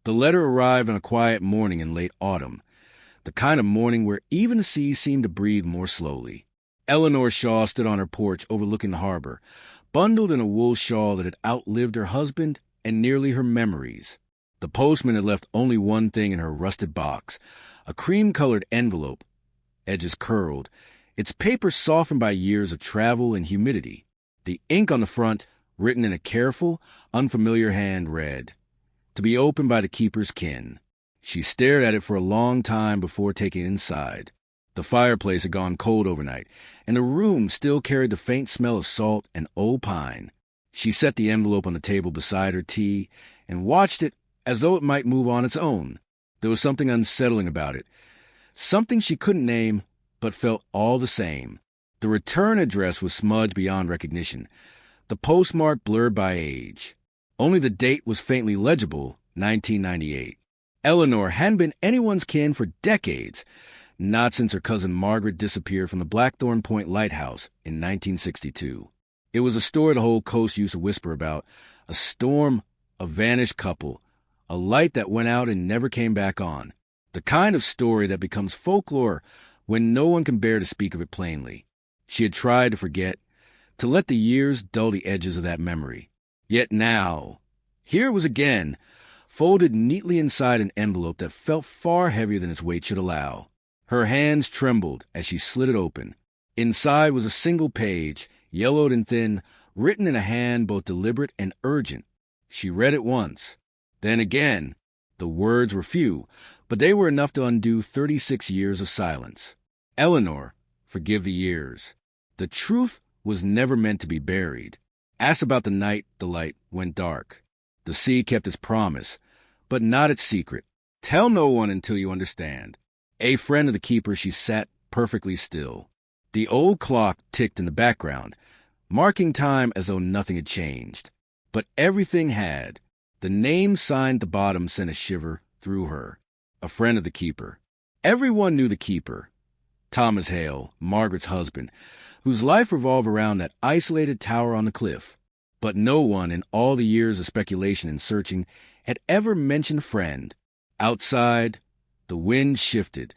The letter arrived on a quiet morning in late autumn, the kind of morning where even the sea seemed to breathe more slowly. Eleanor Shaw stood on her porch overlooking the harbor, bundled in a wool shawl that had outlived her husband and nearly her memories. The postman had left only one thing in her rusted box, a cream-colored envelope, edges curled, its paper softened by years of travel and humidity. The ink on the front, written in a careful, unfamiliar hand, read, "To be opened by the keeper's kin." She stared at it for a long time before taking it inside. The fireplace had gone cold overnight, and the room still carried the faint smell of salt and old pine. She set the envelope on the table beside her tea and watched it as though it might move on its own. There was something unsettling about it, something she couldn't name, but felt all the same. The return address was smudged beyond recognition, the postmark blurred by age. Only the date was faintly legible, 1998. Eleanor hadn't been anyone's kin for decades, not since her cousin Margaret disappeared from the Blackthorn Point Lighthouse in 1962. It was a story the whole coast used to whisper about, a storm, a vanished couple, a light that went out and never came back on, the kind of story that becomes folklore when no one can bear to speak of it plainly. She had tried to forget, to let the years dull the edges of that memory. Yet now, here it was again, folded neatly inside an envelope that felt far heavier than its weight should allow. Her hands trembled as she slid it open. Inside was a single page, yellowed and thin, written in a hand both deliberate and urgent. She read it once. Then again. The words were few, but they were enough to undo 36 years of silence. Eleanor, forgive the years. The truth was never meant to be buried. Asked about the night the light went dark. The sea kept its promise, but not its secret. Tell no one until you understand. A friend of the keeper, she sat perfectly still. The old clock ticked in the background, marking time as though nothing had changed. But everything had. The name signed at the bottom sent a shiver through her. A friend of the keeper. Everyone knew the keeper. Thomas Hale, Margaret's husband, whose life revolved around that isolated tower on the cliff. But no one in all the years of speculation and searching had ever mentioned friend. Outside, the wind shifted,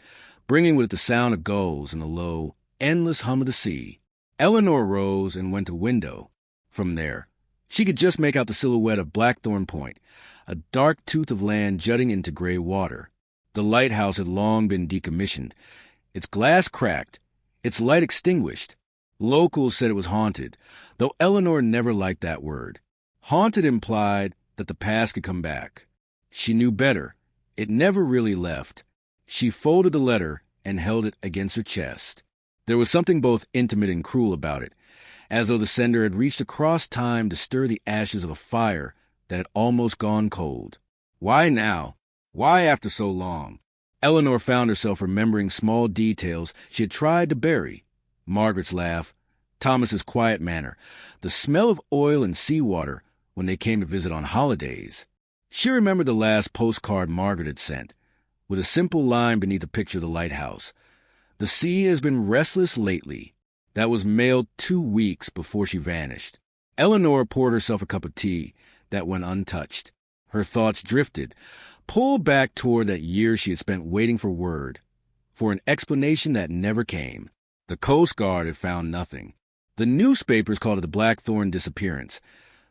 bringing with it the sound of gulls and the low, endless hum of the sea. Eleanor rose and went to the window. From there, she could just make out the silhouette of Blackthorn Point, a dark tooth of land jutting into gray water. The lighthouse had long been decommissioned, its glass cracked, its light extinguished. Locals said it was haunted, though Eleanor never liked that word. Haunted implied that the past could come back. She knew better. It never really left. She folded the letter and held it against her chest. There was something both intimate and cruel about it, as though the sender had reached across time to stir the ashes of a fire that had almost gone cold. Why now? Why after so long? Eleanor found herself remembering small details she had tried to bury. Margaret's laugh, Thomas's quiet manner, the smell of oil and seawater when they came to visit on holidays. She remembered the last postcard Margaret had sent, with a simple line beneath the picture of the lighthouse. "The sea has been restless lately." That was mailed 2 weeks before she vanished. Eleanor poured herself a cup of tea that went untouched. Her thoughts drifted, pulled back toward that year she had spent waiting for word, for an explanation that never came. The Coast Guard had found nothing. The newspapers called it the Blackthorn disappearance,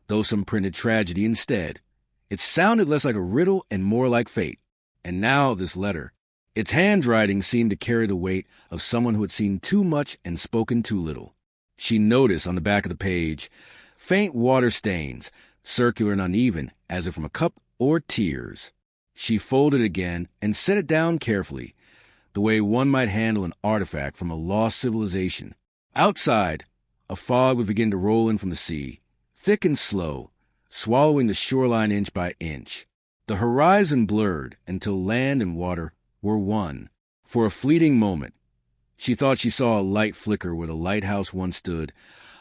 though some printed tragedy instead. It sounded less like a riddle and more like fate. And now this letter. Its handwriting seemed to carry the weight of someone who had seen too much and spoken too little. She noticed on the back of the page faint water stains, circular and uneven, as if from a cup or tears. She folded it again and set it down carefully, the way one might handle an artifact from a lost civilization. Outside, a fog would begin to roll in from the sea, thick and slow, swallowing the shoreline inch by inch. The horizon blurred until land and water were one. For a fleeting moment, she thought she saw a light flicker where the lighthouse once stood,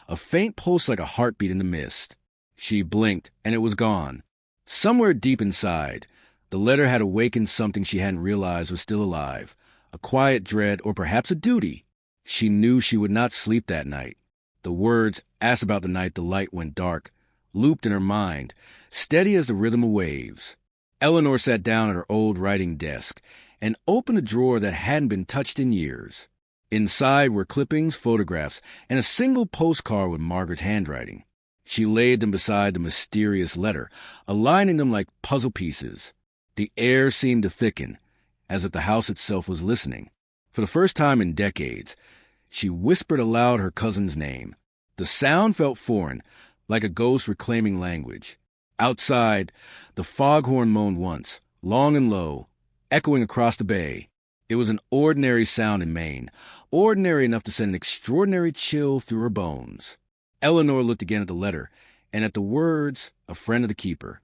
a faint pulse like a heartbeat in the mist. She blinked, and it was gone. Somewhere deep inside, the letter had awakened something she hadn't realized was still alive, a quiet dread or perhaps a duty. She knew she would not sleep that night. The words, asked about the night the light went dark, looped in her mind, steady as the rhythm of waves. Eleanor sat down at her old writing desk and opened a drawer that hadn't been touched in years. Inside were clippings, photographs, and a single postcard with Margaret's handwriting. She laid them beside the mysterious letter, aligning them like puzzle pieces. The air seemed to thicken, as if the house itself was listening. For the first time in decades, she whispered aloud her cousin's name. The sound felt foreign, like a ghost reclaiming language. Outside, the foghorn moaned once, long and low, echoing across the bay. It was an ordinary sound in Maine, ordinary enough to send an extraordinary chill through her bones. Eleanor looked again at the letter, and at the words, "a friend of the keeper."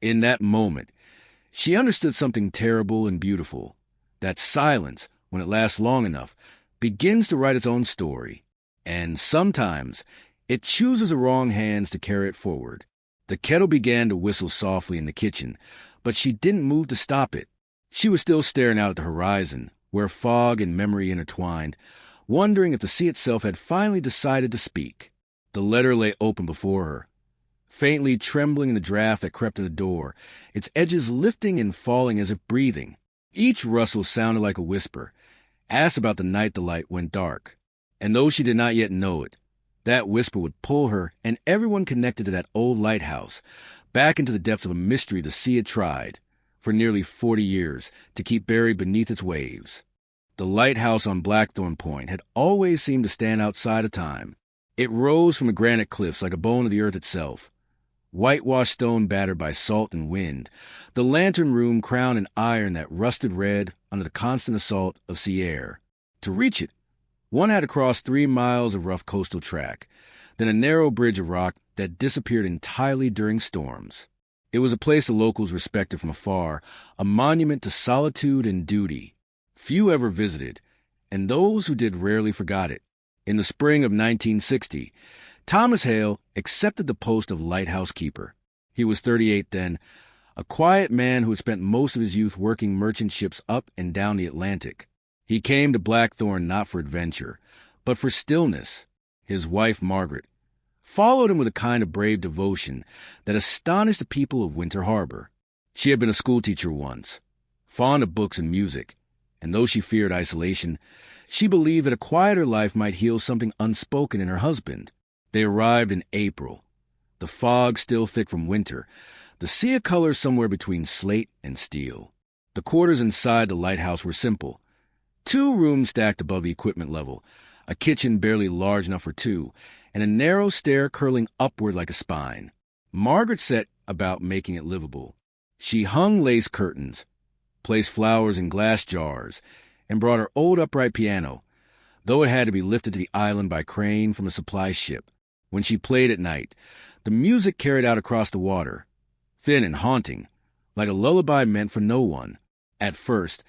In that moment, she understood something terrible and beautiful, that silence, when it lasts long enough, begins to write its own story, and sometimes it chooses the wrong hands to carry it forward. The kettle began to whistle softly in the kitchen, but she didn't move to stop it. She was still staring out at the horizon, where fog and memory intertwined, wondering if the sea itself had finally decided to speak. The letter lay open before her, faintly trembling in the draft that crept at the door, its edges lifting and falling as if breathing. Each rustle sounded like a whisper, asked about the night the light went dark. And though she did not yet know it, that whisper would pull her and everyone connected to that old lighthouse back into the depths of a mystery the sea had tried, for nearly 40 years, to keep buried beneath its waves. The lighthouse on Blackthorn Point had always seemed to stand outside of time. It rose from the granite cliffs like a bone of the earth itself. Whitewashed stone battered by salt and wind, the lantern room crowned in iron that rusted red under the constant assault of sea air. To reach it, one had to cross 3 miles of rough coastal track, then a narrow bridge of rock that disappeared entirely during storms. It was a place the locals respected from afar, a monument to solitude and duty. Few ever visited, and those who did rarely forgot it. In the spring of 1960, Thomas Hale accepted the post of lighthouse keeper. He was 38 then, a quiet man who had spent most of his youth working merchant ships up and down the Atlantic. He came to Blackthorn not for adventure, but for stillness. His wife, Margaret, followed him with a kind of brave devotion that astonished the people of Winter Harbor. She had been a schoolteacher once, fond of books and music, and though she feared isolation, she believed that a quieter life might heal something unspoken in her husband. They arrived in April, the fog still thick from winter, the sea a color somewhere between slate and steel. The quarters inside the lighthouse were simple. 2 rooms stacked above the equipment level, a kitchen barely large enough for 2, and a narrow stair curling upward like a spine. Margaret set about making it livable. She hung lace curtains, placed flowers in glass jars, and brought her old upright piano, though it had to be lifted to the island by crane from a supply ship. When she played at night, the music carried out across the water, thin and haunting, like a lullaby meant for no one. At first,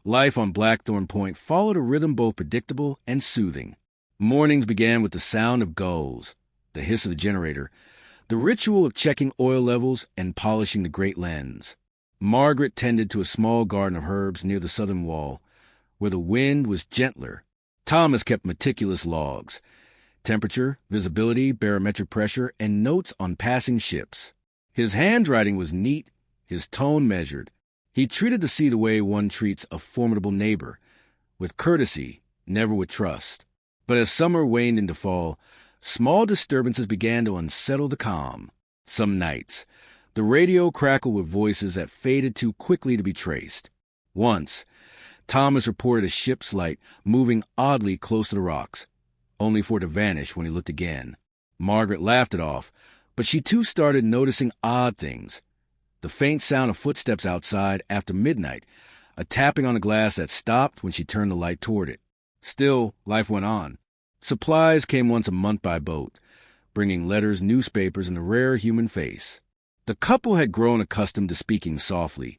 life on Blackthorn Point followed a rhythm both predictable and soothing. Mornings began with the sound of gulls, the hiss of the generator, the ritual of checking oil levels and polishing the great lens. Margaret tended to a small garden of herbs near the southern wall, where the wind was gentler. Thomas kept meticulous logs, temperature, visibility, barometric pressure, and notes on passing ships. His handwriting was neat, his tone measured. He treated the sea the way one treats a formidable neighbor, with courtesy, never with trust. But as summer waned into fall, small disturbances began to unsettle the calm. Some nights, the radio crackled with voices that faded too quickly to be traced. Once, Thomas reported a ship's light moving oddly close to the rocks, only for it to vanish when he looked again. Margaret laughed it off, but she too started noticing odd things. The faint sound of footsteps outside after midnight, a tapping on the glass that stopped when she turned the light toward it. Still, life went on. Supplies came once a month by boat, bringing letters, newspapers, and the rare human face. The couple had grown accustomed to speaking softly,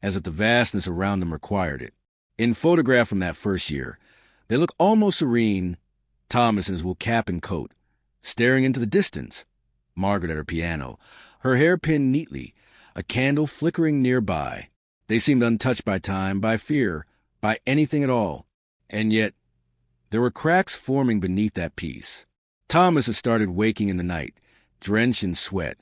as if the vastness around them required it. In photograph from that first year, they look almost serene, Thomas in his wool cap and coat, staring into the distance, Margaret at her piano, her hair pinned neatly, a candle flickering nearby. They seemed untouched by time, by fear, by anything at all. And yet, there were cracks forming beneath that peace. Thomas had started waking in the night, drenched in sweat,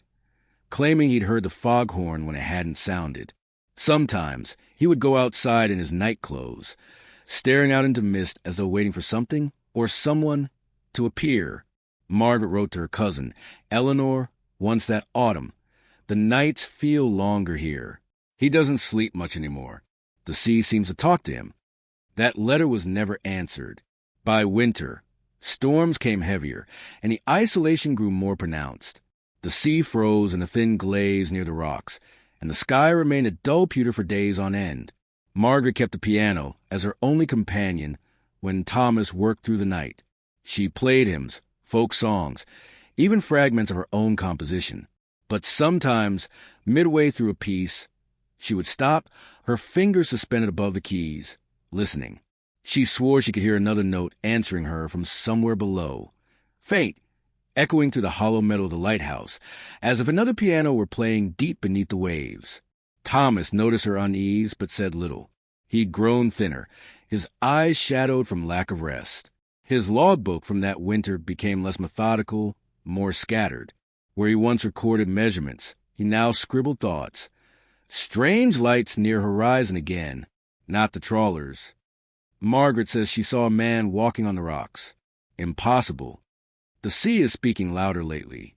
claiming he'd heard the foghorn when it hadn't sounded. Sometimes he would go outside in his night clothes, staring out into mist as though waiting for something or someone to appear. Margaret wrote to her cousin, Eleanor, once that autumn. The nights feel longer here. He doesn't sleep much anymore. The sea seems to talk to him. That letter was never answered. By winter, storms came heavier, and the isolation grew more pronounced. The sea froze in a thin glaze near the rocks, and the sky remained a dull pewter for days on end. Margaret kept the piano as her only companion when Thomas worked through the night. She played hymns, folk songs, even fragments of her own composition. But sometimes, midway through a piece, she would stop, her fingers suspended above the keys, listening. She swore she could hear another note answering her from somewhere below, faint, echoing through the hollow metal of the lighthouse, as if another piano were playing deep beneath the waves. Thomas noticed her unease, but said little. He'd grown thinner, his eyes shadowed from lack of rest. His logbook from that winter became less methodical, more scattered. Where he once recorded measurements, he now scribbled thoughts. Strange lights near horizon again, not the trawlers. Margaret says she saw a man walking on the rocks. Impossible. The sea is speaking louder lately.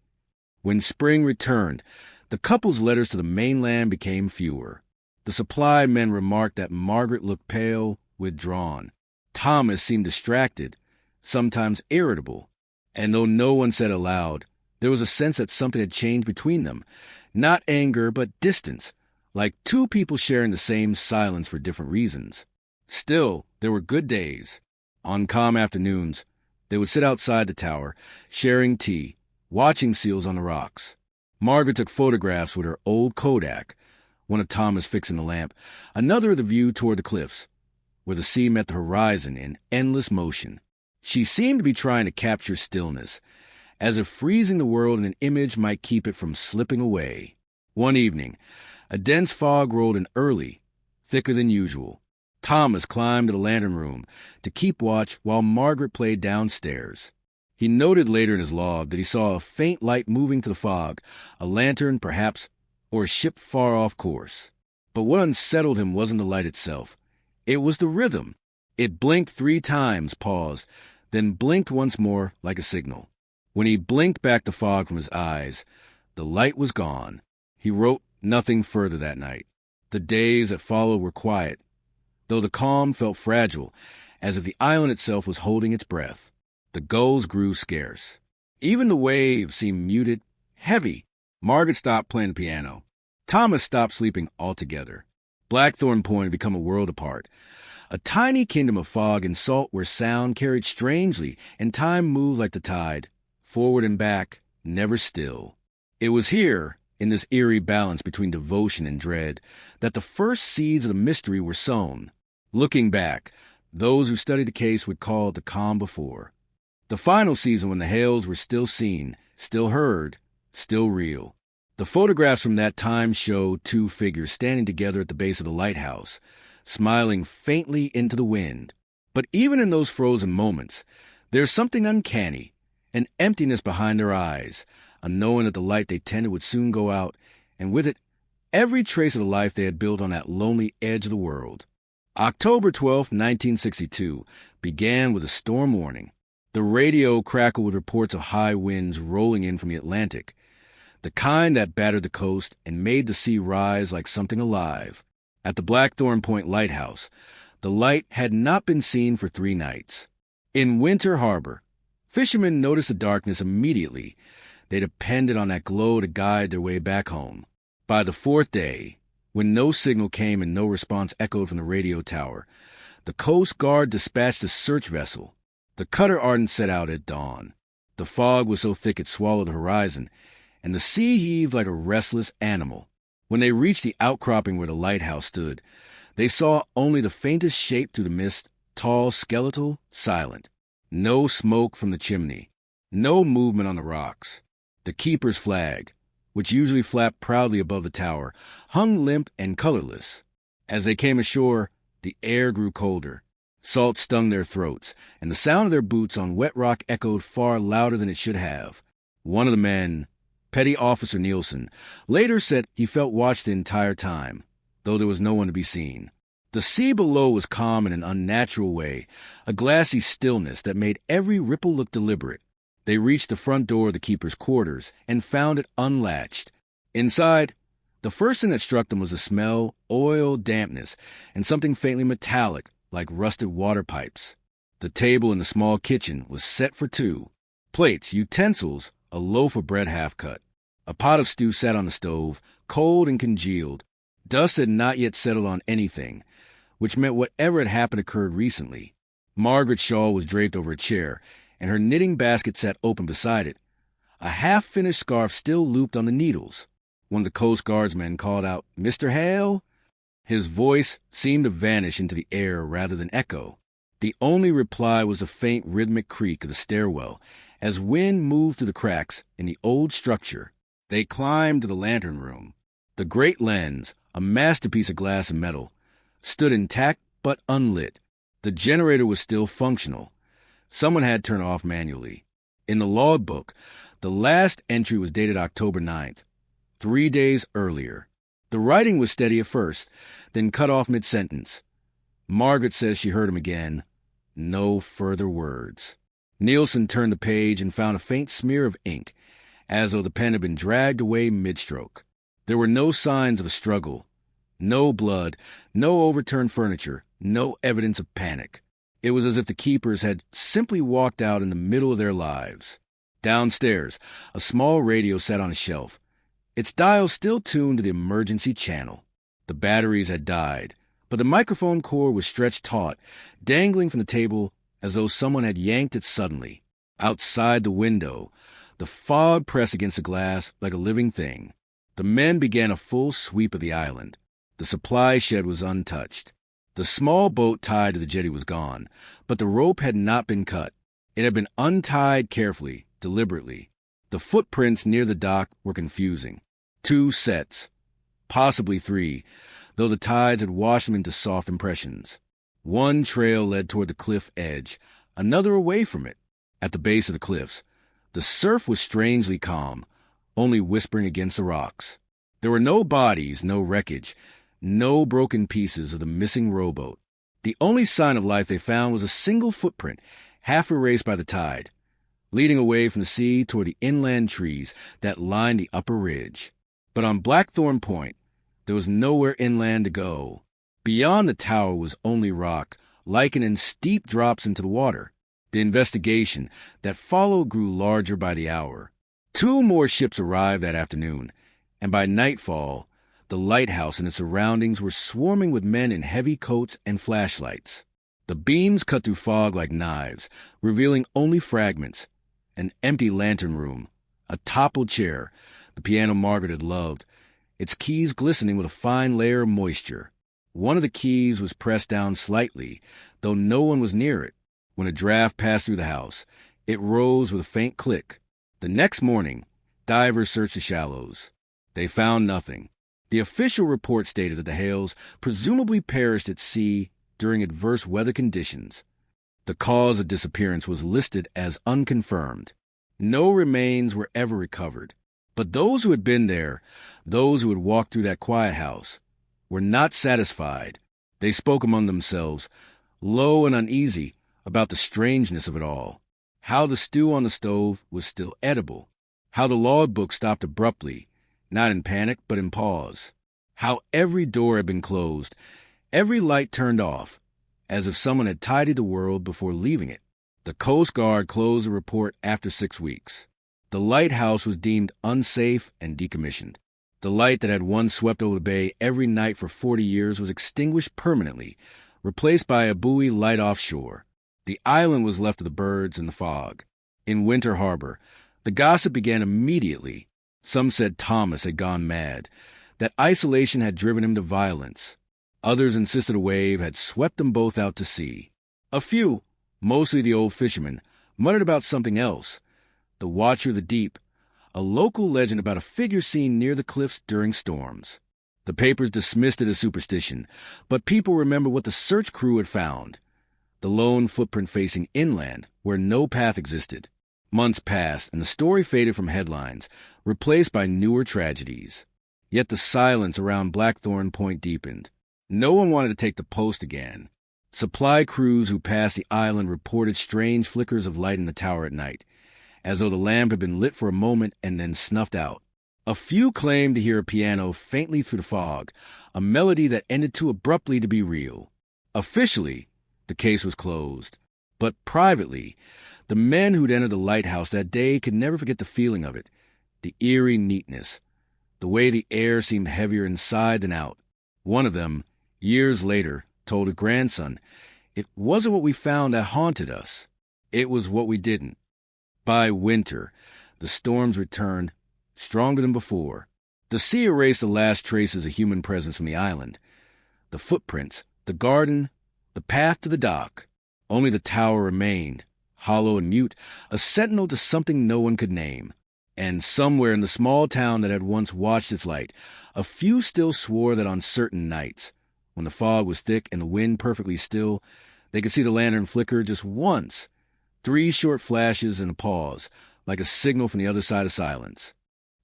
When spring returned, the couple's letters to the mainland became fewer. The supply men remarked that Margaret looked pale, withdrawn. Thomas seemed distracted, sometimes irritable. And though no one said aloud, there was a sense that something had changed between them. Not anger, but distance, like two people sharing the same silence for different reasons. Still, there were good days. On calm afternoons, they would sit outside the tower, sharing tea, watching seals on the rocks. Margaret took photographs with her old Kodak, one of Thomas fixing the lamp, another of the view toward the cliffs, where the sea met the horizon in endless motion. She seemed to be trying to capture stillness, as if freezing the world in an image might keep it from slipping away. One evening, a dense fog rolled in early, thicker than usual. Thomas climbed to the lantern room to keep watch while Margaret played downstairs. He noted later in his log that he saw a faint light moving to the fog, a lantern, perhaps, or a ship far off course. But what unsettled him wasn't the light itself. It was the rhythm. It blinked 3 times, paused, then blinked once more like a signal. When he blinked back the fog from his eyes, the light was gone. He wrote nothing further that night. The days that followed were quiet, though the calm felt fragile, as if the island itself was holding its breath. The gulls grew scarce. Even the waves seemed muted, heavy. Margaret stopped playing the piano. Thomas stopped sleeping altogether. Blackthorn Point had become a world apart, a tiny kingdom of fog and salt where sound carried strangely and time moved like the tide, forward and back, never still. It was here, in this eerie balance between devotion and dread, that the first seeds of the mystery were sown. Looking back, those who studied the case would call it the calm before. The final season when the hails were still seen, still heard, still real. The photographs from that time showed 2 figures standing together at the base of the lighthouse, smiling faintly into the wind. But even in those frozen moments, there's something uncanny, an emptiness behind their eyes, a knowing that the light they tended would soon go out, and with it, every trace of the life they had built on that lonely edge of the world. October 12, 1962, began with a storm warning. The radio crackled with reports of high winds rolling in from the Atlantic, the kind that battered the coast and made the sea rise like something alive. At the Blackthorn Point Lighthouse, the light had not been seen for 3 nights. In Winter Harbor, fishermen noticed the darkness immediately. They depended on that glow to guide their way back home. By the 4th day, when no signal came and no response echoed from the radio tower, the Coast Guard dispatched a search vessel. The cutter Ardent set out at dawn. The fog was so thick it swallowed the horizon, and the sea heaved like a restless animal. When they reached the outcropping where the lighthouse stood, they saw only the faintest shape through the mist, tall, skeletal, silent. No smoke from the chimney, no movement on the rocks. The keeper's flag, which usually flapped proudly above the tower, hung limp and colorless. As they came ashore, the air grew colder. Salt stung their throats, and the sound of their boots on wet rock echoed far louder than it should have. One of the men, Petty Officer Nielsen, later said he felt watched the entire time. though there was no one to be seen. The sea below was calm in an unnatural way, a glassy stillness that made every ripple look deliberate. They reached the front door of the keeper's quarters and found it unlatched. Inside, the first thing that struck them was the smell, oil, dampness, and something faintly metallic, like rusted water pipes. The table in the small kitchen was set for two. Plates, utensils, a loaf of bread half-cut. A pot of stew sat on the stove, cold and congealed. Dust had not yet settled on anything, which meant whatever had happened occurred recently. Margaret's shawl was draped over a chair, and her knitting basket sat open beside it. A half-finished scarf still looped on the needles. One of the Coast Guardsmen called out, "Mr. Hale?" His voice seemed to vanish into the air rather than echo. The only reply was a faint rhythmic creak of the stairwell as wind moved through the cracks in the old structure. They climbed to the lantern room. The great lens, a masterpiece of glass and metal, stood intact but unlit. The generator was still functional. Someone had turned off manually. In the logbook, the last entry was dated October 9th, 3 days earlier. The writing was steady at first, then cut off mid-sentence. Margaret says she heard him again. No further words. Nielsen turned the page and found a faint smear of ink, as though the pen had been dragged away mid-stroke. There were no signs of a struggle. No blood, no overturned furniture, no evidence of panic. It was as if the keepers had simply walked out in the middle of their lives. Downstairs, a small radio sat on a shelf, its dial still tuned to the emergency channel. The batteries had died, but the microphone cord was stretched taut, dangling from the table as though someone had yanked it suddenly. Outside the window, the fog pressed against the glass like a living thing. The men began a full sweep of the island. The supply shed was untouched. The small boat tied to the jetty was gone, but the rope had not been cut. It had been untied carefully, deliberately. The footprints near the dock were confusing. 2 sets, possibly 3, though the tides had washed them into soft impressions. One trail led toward the cliff edge, another away from it. At the base of the cliffs, the surf was strangely calm, only whispering against the rocks. There were no bodies, no wreckage, no broken pieces of the missing rowboat. The only sign of life they found was a single footprint, half erased by the tide, leading away from the sea toward the inland trees that lined the upper ridge. But on Blackthorn Point, there was nowhere inland to go. Beyond the tower was only rock, lichen and steep drops into the water. The investigation that followed grew larger by the hour. 2 more ships arrived that afternoon, and by nightfall, the lighthouse and its surroundings were swarming with men in heavy coats and flashlights. The beams cut through fog like knives, revealing only fragments. An empty lantern room, a toppled chair, the piano Margaret had loved, its keys glistening with a fine layer of moisture. One of the keys was pressed down slightly, though no one was near it. When a draft passed through the house, it rose with a faint click. The next morning, divers searched the shallows. They found nothing. The official report stated that the Hales presumably perished at sea during adverse weather conditions. The cause of disappearance was listed as unconfirmed. No remains were ever recovered. But those who had been there, those who had walked through that quiet house, were not satisfied. They spoke among themselves, low and uneasy, about the strangeness of it all. How the stew on the stove was still edible. How the logbook stopped abruptly, not in panic, but in pause. How every door had been closed, every light turned off, as if someone had tidied the world before leaving it. The Coast Guard closed the report after 6 weeks. The lighthouse was deemed unsafe and decommissioned. The light that had once swept over the bay every night for 40 years was extinguished permanently, replaced by a buoy light offshore. The island was left to the birds and the fog. In Winter Harbor, the gossip began immediately. Some said Thomas had gone mad, that isolation had driven him to violence. Others insisted a wave had swept them both out to sea. A few, mostly the old fishermen, muttered about something else. The Watcher of the Deep, a local legend about a figure seen near the cliffs during storms. The papers dismissed it as superstition, but people remember what the search crew had found. The lone footprint facing inland, where no path existed. Months passed, and the story faded from headlines, replaced by newer tragedies. Yet the silence around Blackthorn Point deepened. No one wanted to take the post again. Supply crews who passed the island reported strange flickers of light in the tower at night, as though the lamp had been lit for a moment and then snuffed out. A few claimed to hear a piano faintly through the fog, a melody that ended too abruptly to be real. Officially, the case was closed. But privately, the men who'd entered the lighthouse that day could never forget the feeling of it, the eerie neatness, the way the air seemed heavier inside than out. One of them, years later, told a grandson, "It wasn't what we found that haunted us. It was what we didn't." By winter, the storms returned, stronger than before. The sea erased the last traces of human presence from the island. The footprints, the garden, the path to the dock. Only the tower remained, hollow and mute, a sentinel to something no one could name. And somewhere in the small town that had once watched its light, a few still swore that on certain nights, when the fog was thick and the wind perfectly still, they could see the lantern flicker just once, 3 short flashes and a pause, like a signal from the other side of silence.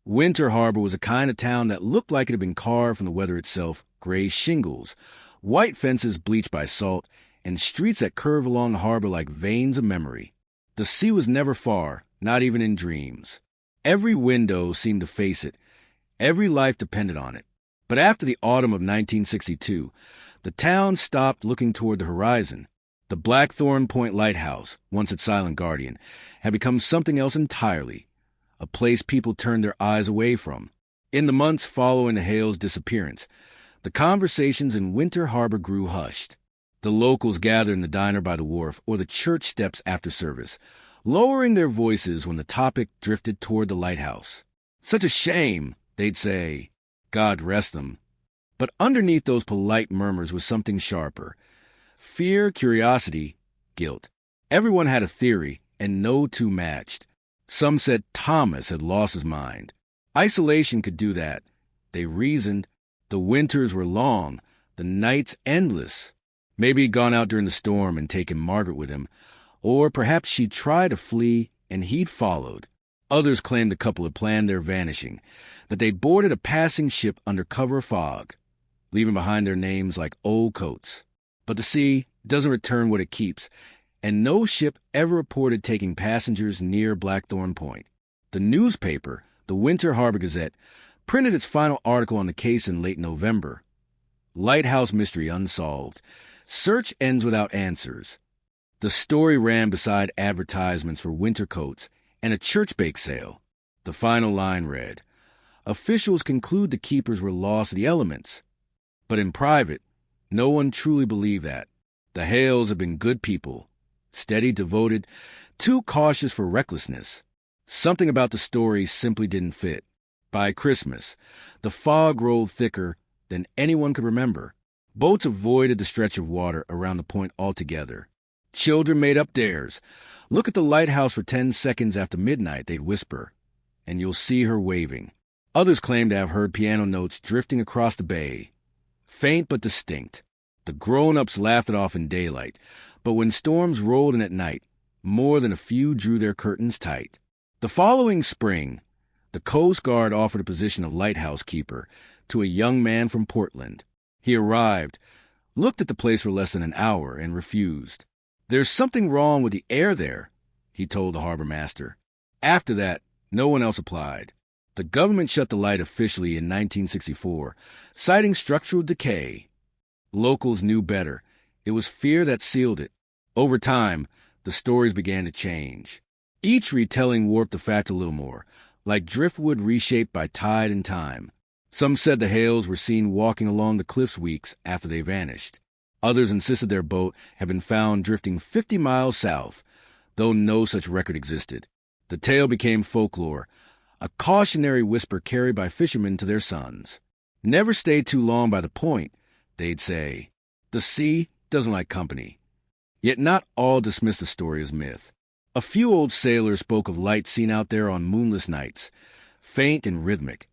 Winter Harbor was a kind of town that looked like it had been carved from the weather itself, gray shingles, white fences bleached by salt, and streets that curve along the harbor like veins of memory. The sea was never far, not even in dreams. Every window seemed to face it. Every life depended on it. But after the autumn of 1962, the town stopped looking toward the horizon. The Blackthorn Point Lighthouse, once its silent guardian, had become something else entirely, a place people turned their eyes away from. In the months following the Hale's disappearance, the conversations in Winter Harbor grew hushed. The locals gathered in the diner by the wharf or the church steps after service, lowering their voices when the topic drifted toward the lighthouse. "Such a shame," they'd say. "God rest them." But underneath those polite murmurs was something sharper. Fear, curiosity, guilt. Everyone had a theory, and no two matched. Some said Thomas had lost his mind. Isolation could do that. They reasoned. The winters were long, the nights endless. Maybe he'd gone out during the storm and taken Margaret with him, or perhaps she'd tried to flee and he'd followed. Others claimed the couple had planned their vanishing, that they'd boarded a passing ship under cover of fog, leaving behind their names like old coats. But the sea doesn't return what it keeps, and no ship ever reported taking passengers near Blackthorn Point. The newspaper, the Winter Harbor Gazette, printed its final article on the case in late November. Lighthouse mystery unsolved. Search ends without answers. The story ran beside advertisements for winter coats and a church bake sale. The final line read, "Officials conclude the keepers were lost to the elements." But in private, no one truly believed that. The Hales had been good people, steady, devoted, too cautious for recklessness. Something about the story simply didn't fit. By Christmas, the fog rolled thicker than anyone could remember. Boats avoided the stretch of water around the point altogether. Children made up dares. "Look at the lighthouse for 10 seconds after midnight," they'd whisper, "and you'll see her waving." Others claimed to have heard piano notes drifting across the bay, faint but distinct. The grown-ups laughed it off in daylight, but when storms rolled in at night, more than a few drew their curtains tight. The following spring, the Coast Guard offered a position of lighthouse keeper to a young man from Portland. He arrived, looked at the place for less than an hour, and refused. "There's something wrong with the air there," he told the harbor master. After that, no one else applied. The government shut the light officially in 1964, citing structural decay. Locals knew better. It was fear that sealed it. Over time, the stories began to change. Each retelling warped the fact a little more, like driftwood reshaped by tide and time. Some said the Hales were seen walking along the cliffs weeks after they vanished. Others insisted their boat had been found drifting 50 miles south, though no such record existed. The tale became folklore, a cautionary whisper carried by fishermen to their sons. "Never stay too long by the point," they'd say. "The sea doesn't like company." Yet not all dismissed the story as myth. A few old sailors spoke of lights seen out there on moonless nights, faint and rhythmic,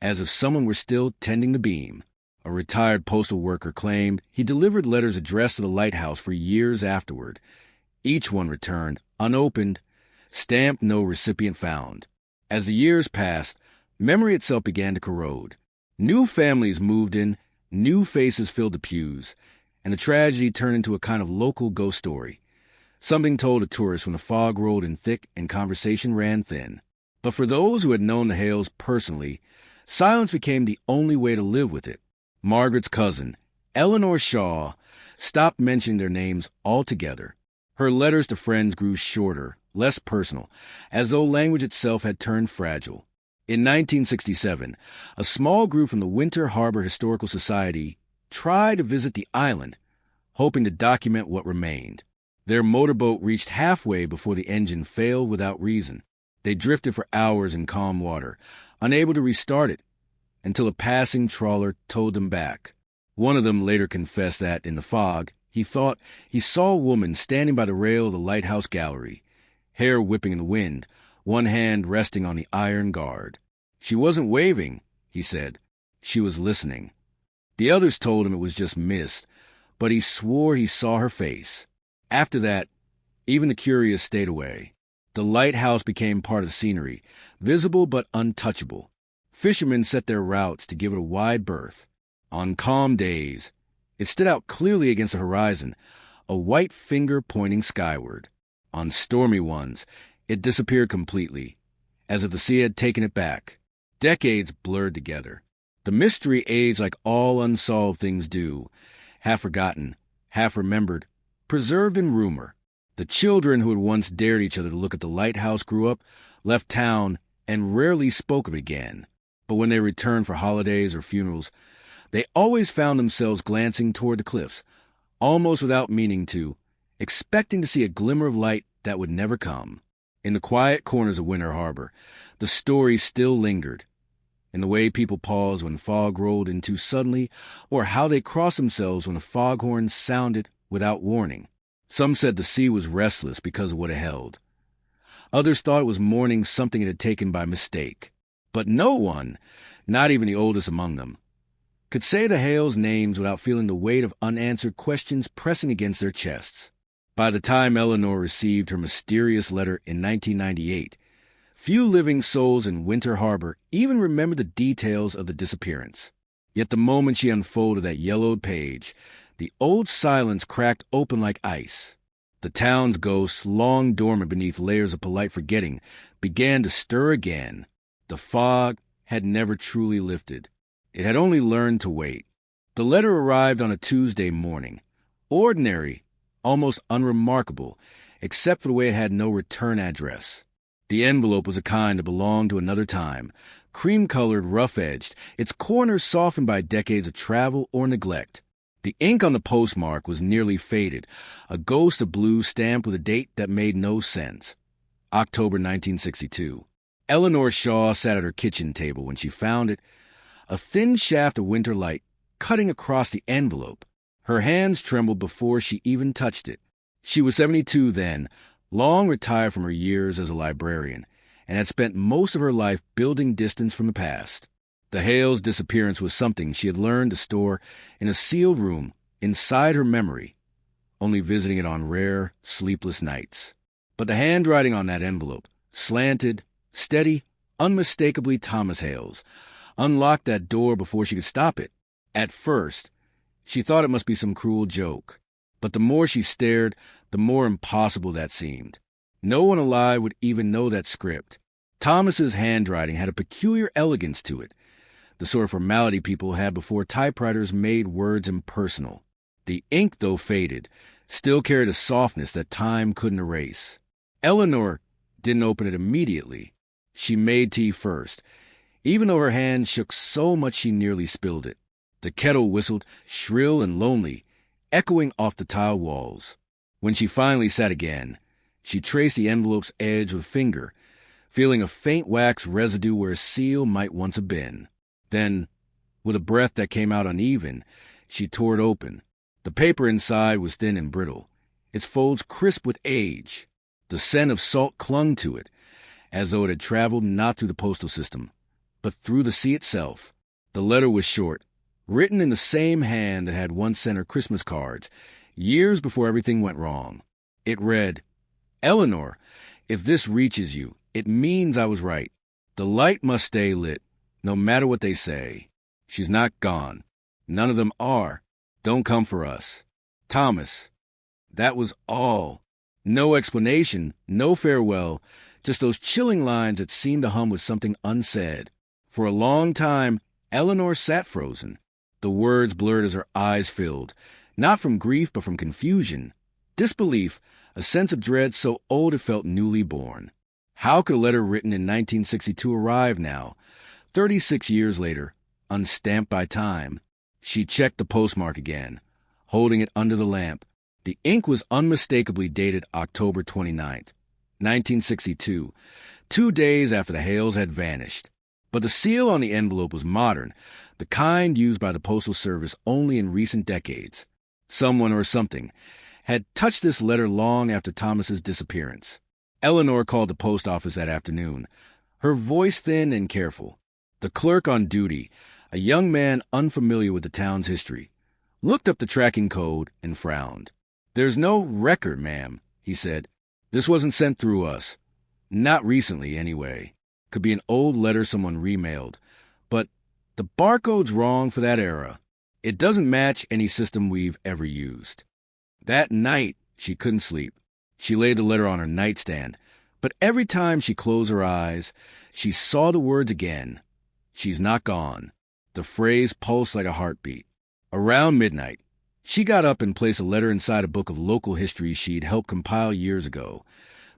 as if someone were still tending the beam. A retired postal worker claimed he delivered letters addressed to the lighthouse for years afterward. Each one returned, unopened, stamped "no recipient found." As the years passed, memory itself began to corrode. New families moved in, new faces filled the pews, and the tragedy turned into a kind of local ghost story. Something told a tourist when the fog rolled in thick and conversation ran thin. But for those who had known the Hales personally, silence became the only way to live with it. Margaret's cousin, Eleanor Shaw, stopped mentioning their names altogether. Her letters to friends grew shorter, less personal, as though language itself had turned fragile. In 1967, a small group from the Winter Harbor Historical Society tried to visit the island, hoping to document what remained. Their motorboat reached halfway before the engine failed without reason. They drifted for hours in calm water, unable to restart it, until a passing trawler towed them back. One of them later confessed that, in the fog, he thought he saw a woman standing by the rail of the lighthouse gallery, hair whipping in the wind, one hand resting on the iron guard. She wasn't waving, he said. She was listening. The others told him it was just mist, but he swore he saw her face. After that, even the curious stayed away. The lighthouse became part of the scenery, visible but untouchable. Fishermen set their routes to give it a wide berth. On calm days, it stood out clearly against the horizon, a white finger pointing skyward. On stormy ones, it disappeared completely, as if the sea had taken it back. Decades blurred together. The mystery aged like all unsolved things do, half forgotten, half remembered, preserved in rumor. The children who had once dared each other to look at the lighthouse grew up, left town, and rarely spoke of it again. But when they returned for holidays or funerals, they always found themselves glancing toward the cliffs, almost without meaning to, expecting to see a glimmer of light that would never come. In the quiet corners of Winter Harbor, the story still lingered. In the way people paused when fog rolled in too suddenly, or how they crossed themselves when a foghorn sounded without warning. Some said the sea was restless because of what it held. Others thought it was mourning something it had taken by mistake. But no one, not even the oldest among them, could say the Hales' names without feeling the weight of unanswered questions pressing against their chests. By the time Eleanor received her mysterious letter in 1998, few living souls in Winter Harbor even remembered the details of the disappearance. Yet the moment she unfolded that yellowed page, the old silence cracked open like ice. The town's ghosts, long dormant beneath layers of polite forgetting, began to stir again. The fog had never truly lifted. It had only learned to wait. The letter arrived on a Tuesday morning. Ordinary, almost unremarkable, except for the way it had no return address. The envelope was a kind that belonged to another time, cream-colored, rough-edged, its corners softened by decades of travel or neglect. The ink on the postmark was nearly faded, a ghost of blue stamped with a date that made no sense. October 1962. Eleanor Shaw sat at her kitchen table when she found it, a thin shaft of winter light cutting across the envelope. Her hands trembled before she even touched it. She was 72 then, long retired from her years as a librarian, and had spent most of her life building distance from the past. The Hales' disappearance was something she had learned to store in a sealed room inside her memory, only visiting it on rare, sleepless nights. But the handwriting on that envelope, slanted, steady, unmistakably Thomas Hales, unlocked that door before she could stop it. At first, she thought it must be some cruel joke, but the more she stared, the more impossible that seemed. No one alive would even know that script. Thomas's handwriting had a peculiar elegance to it, the sort of formality people had before typewriters made words impersonal. The ink, though faded, still carried a softness that time couldn't erase. Eleanor didn't open it immediately. She made tea first, even though her hand shook so much she nearly spilled it. The kettle whistled, shrill and lonely, echoing off the tile walls. When she finally sat again, she traced the envelope's edge with a finger, feeling a faint wax residue where a seal might once have been. Then, with a breath that came out uneven, she tore it open. The paper inside was thin and brittle, its folds crisp with age. The scent of salt clung to it, as though it had traveled not through the postal system, but through the sea itself. The letter was short, written in the same hand that had once sent her Christmas cards, years before everything went wrong. It read, "Eleanor, if this reaches you, it means I was right. The light must stay lit, no matter what they say. She's not gone. None of them are. Don't come for us. Thomas. That was all. No explanation, no farewell, just those chilling lines that seemed to hum with something unsaid. For a long time, Eleanor sat frozen. The words blurred as her eyes filled, not from grief but from confusion, disbelief, a sense of dread so old it felt newly born. How could a letter written in 1962 arrive now, 36 years later, unstamped by time? She checked the postmark again, holding it under the lamp. The ink was unmistakably dated October 29th, 1962, 2 days after the Hales had vanished. But the seal on the envelope was modern, the kind used by the Postal Service only in recent decades. Someone or something had touched this letter long after Thomas's disappearance. Eleanor called the post office that afternoon, her voice thin and careful. The clerk on duty, a young man unfamiliar with the town's history, looked up the tracking code and frowned. "There's no record, ma'am," he said. "This wasn't sent through us. Not recently, anyway. Could be an old letter someone remailed. But the barcode's wrong for that era. It doesn't match any system we've ever used." That night, she couldn't sleep. She laid the letter on her nightstand, but every time she closed her eyes, she saw the words again. She's not gone. The phrase pulsed like a heartbeat. Around midnight, she got up and placed a letter inside a book of local history she'd helped compile years ago,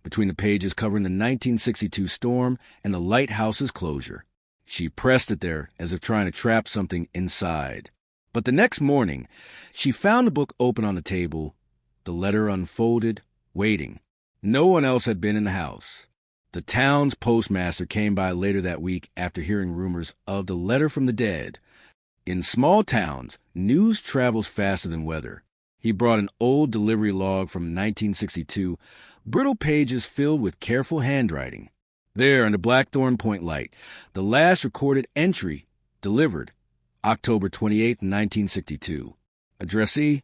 between the pages covering the 1962 storm and the lighthouse's closure. She pressed it there as if trying to trap something inside. But the next morning, she found the book open on the table, the letter unfolded, waiting. No one else had been in the house. The town's postmaster came by later that week after hearing rumors of the letter from the dead. In small towns, news travels faster than weather. He brought an old delivery log from 1962, brittle pages filled with careful handwriting. There, under Blackthorn Point light, the last recorded entry, delivered, October 28, 1962. Addressee,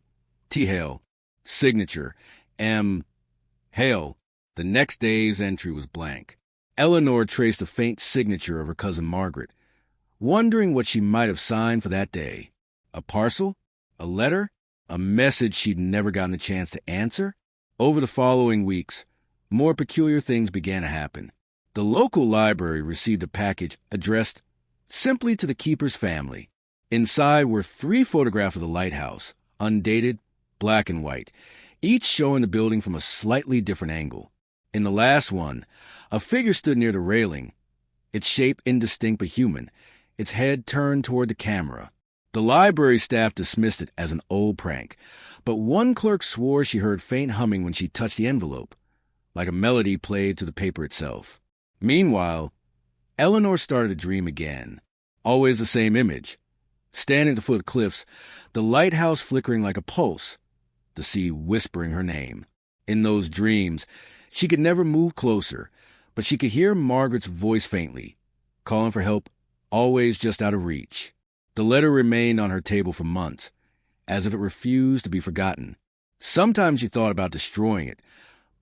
T. Hale. Signature, M. Hale. The next day's entry was blank. Eleanor traced the faint signature of her cousin Margaret, wondering what she might have signed for that day. A parcel? A letter? A message she'd never gotten a chance to answer? Over the following weeks, more peculiar things began to happen. The local library received a package addressed simply to the keeper's family. Inside were 3 photographs of the lighthouse, undated, black and white, each showing the building from a slightly different angle. In the last one, a figure stood near the railing, its shape indistinct but human, its head turned toward the camera. The library staff dismissed it as an old prank, but one clerk swore she heard faint humming when she touched the envelope, like a melody played to the paper itself. Meanwhile, Eleanor started to dream again. Always the same image. Standing at the foot of cliffs, the lighthouse flickering like a pulse, the sea whispering her name. In those dreams, she could never move closer, but she could hear Margaret's voice faintly, calling for help, always just out of reach. The letter remained on her table for months, as if it refused to be forgotten. Sometimes she thought about destroying it,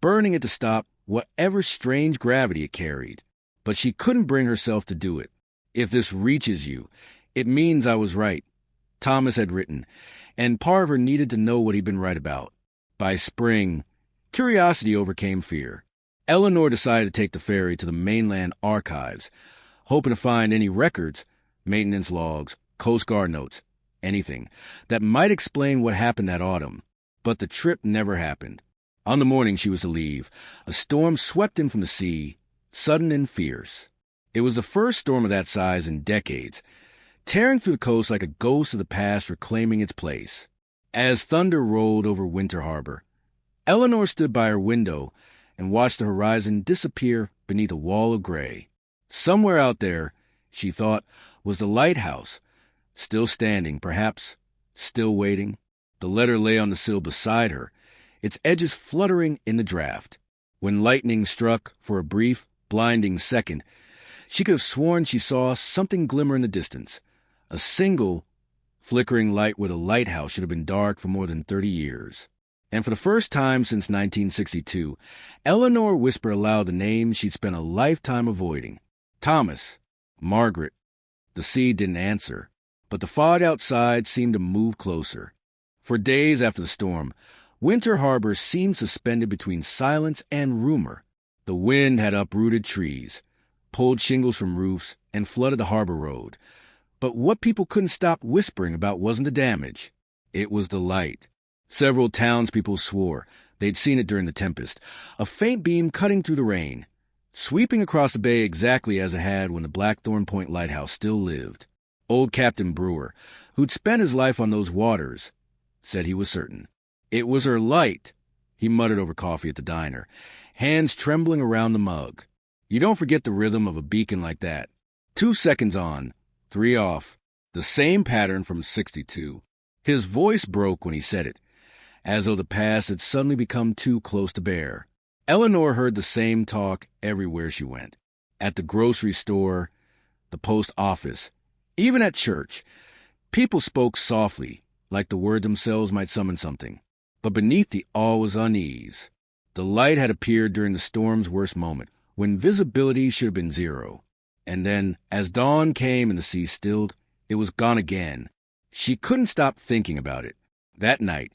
burning it to stop whatever strange gravity it carried. But she couldn't bring herself to do it. "If this reaches you, it means I was right," Thomas had written, and part of her needed to know what he'd been right about. By spring, curiosity overcame fear. Eleanor decided to take the ferry to the mainland archives, hoping to find any records, maintenance logs, Coast Guard notes, anything, that might explain what happened that autumn. But the trip never happened. On the morning she was to leave, a storm swept in from the sea, sudden and fierce. It was the first storm of that size in decades, tearing through the coast like a ghost of the past reclaiming its place. As thunder rolled over Winter Harbor, Eleanor stood by her window and watched the horizon disappear beneath a wall of gray. Somewhere out there, she thought, was the lighthouse, still standing, perhaps still waiting. The letter lay on the sill beside her, its edges fluttering in the draft. When lightning struck for a brief, blinding second, she could have sworn she saw something glimmer in the distance, a single, flickering light where the lighthouse should have been dark for more than 30 years. And for the first time since 1962, Eleanor whispered aloud the names she'd spent a lifetime avoiding. Thomas, Margaret. The sea didn't answer, but the fog outside seemed to move closer. For days after the storm, Winter Harbor seemed suspended between silence and rumor. The wind had uprooted trees, pulled shingles from roofs, and flooded the harbor road. But what people couldn't stop whispering about wasn't the damage. It was the light. Several townspeople swore they'd seen it during the tempest, a faint beam cutting through the rain, sweeping across the bay exactly as it had when the Blackthorn Point Lighthouse still lived. Old Captain Brewer, who'd spent his life on those waters, said he was certain. It was her light, he muttered over coffee at the diner, hands trembling around the mug. You don't forget the rhythm of a beacon like that. 2 seconds on, 3 off. The same pattern from 62. His voice broke when he said it, as though the past had suddenly become too close to bear. Eleanor heard the same talk everywhere she went. At the grocery store, the post office, even at church. People spoke softly, like the words themselves might summon something. But beneath the awe was unease. The light had appeared during the storm's worst moment, when visibility should have been 0. And then, as dawn came and the sea stilled, it was gone again. She couldn't stop thinking about it. That night,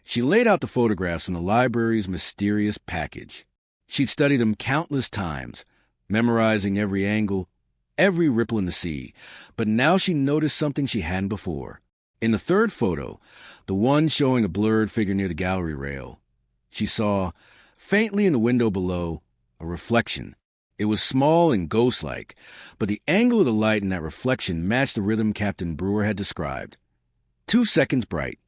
she laid out the photographs from the library's mysterious package. She'd studied them countless times, memorizing every angle, every ripple in the sea. But now she noticed something she hadn't before. In the third photo, the one showing a blurred figure near the gallery rail, she saw, faintly in the window below, a reflection. It was small and ghost-like, but the angle of the light in that reflection matched the rhythm Captain Brewer had described. 2 seconds bright,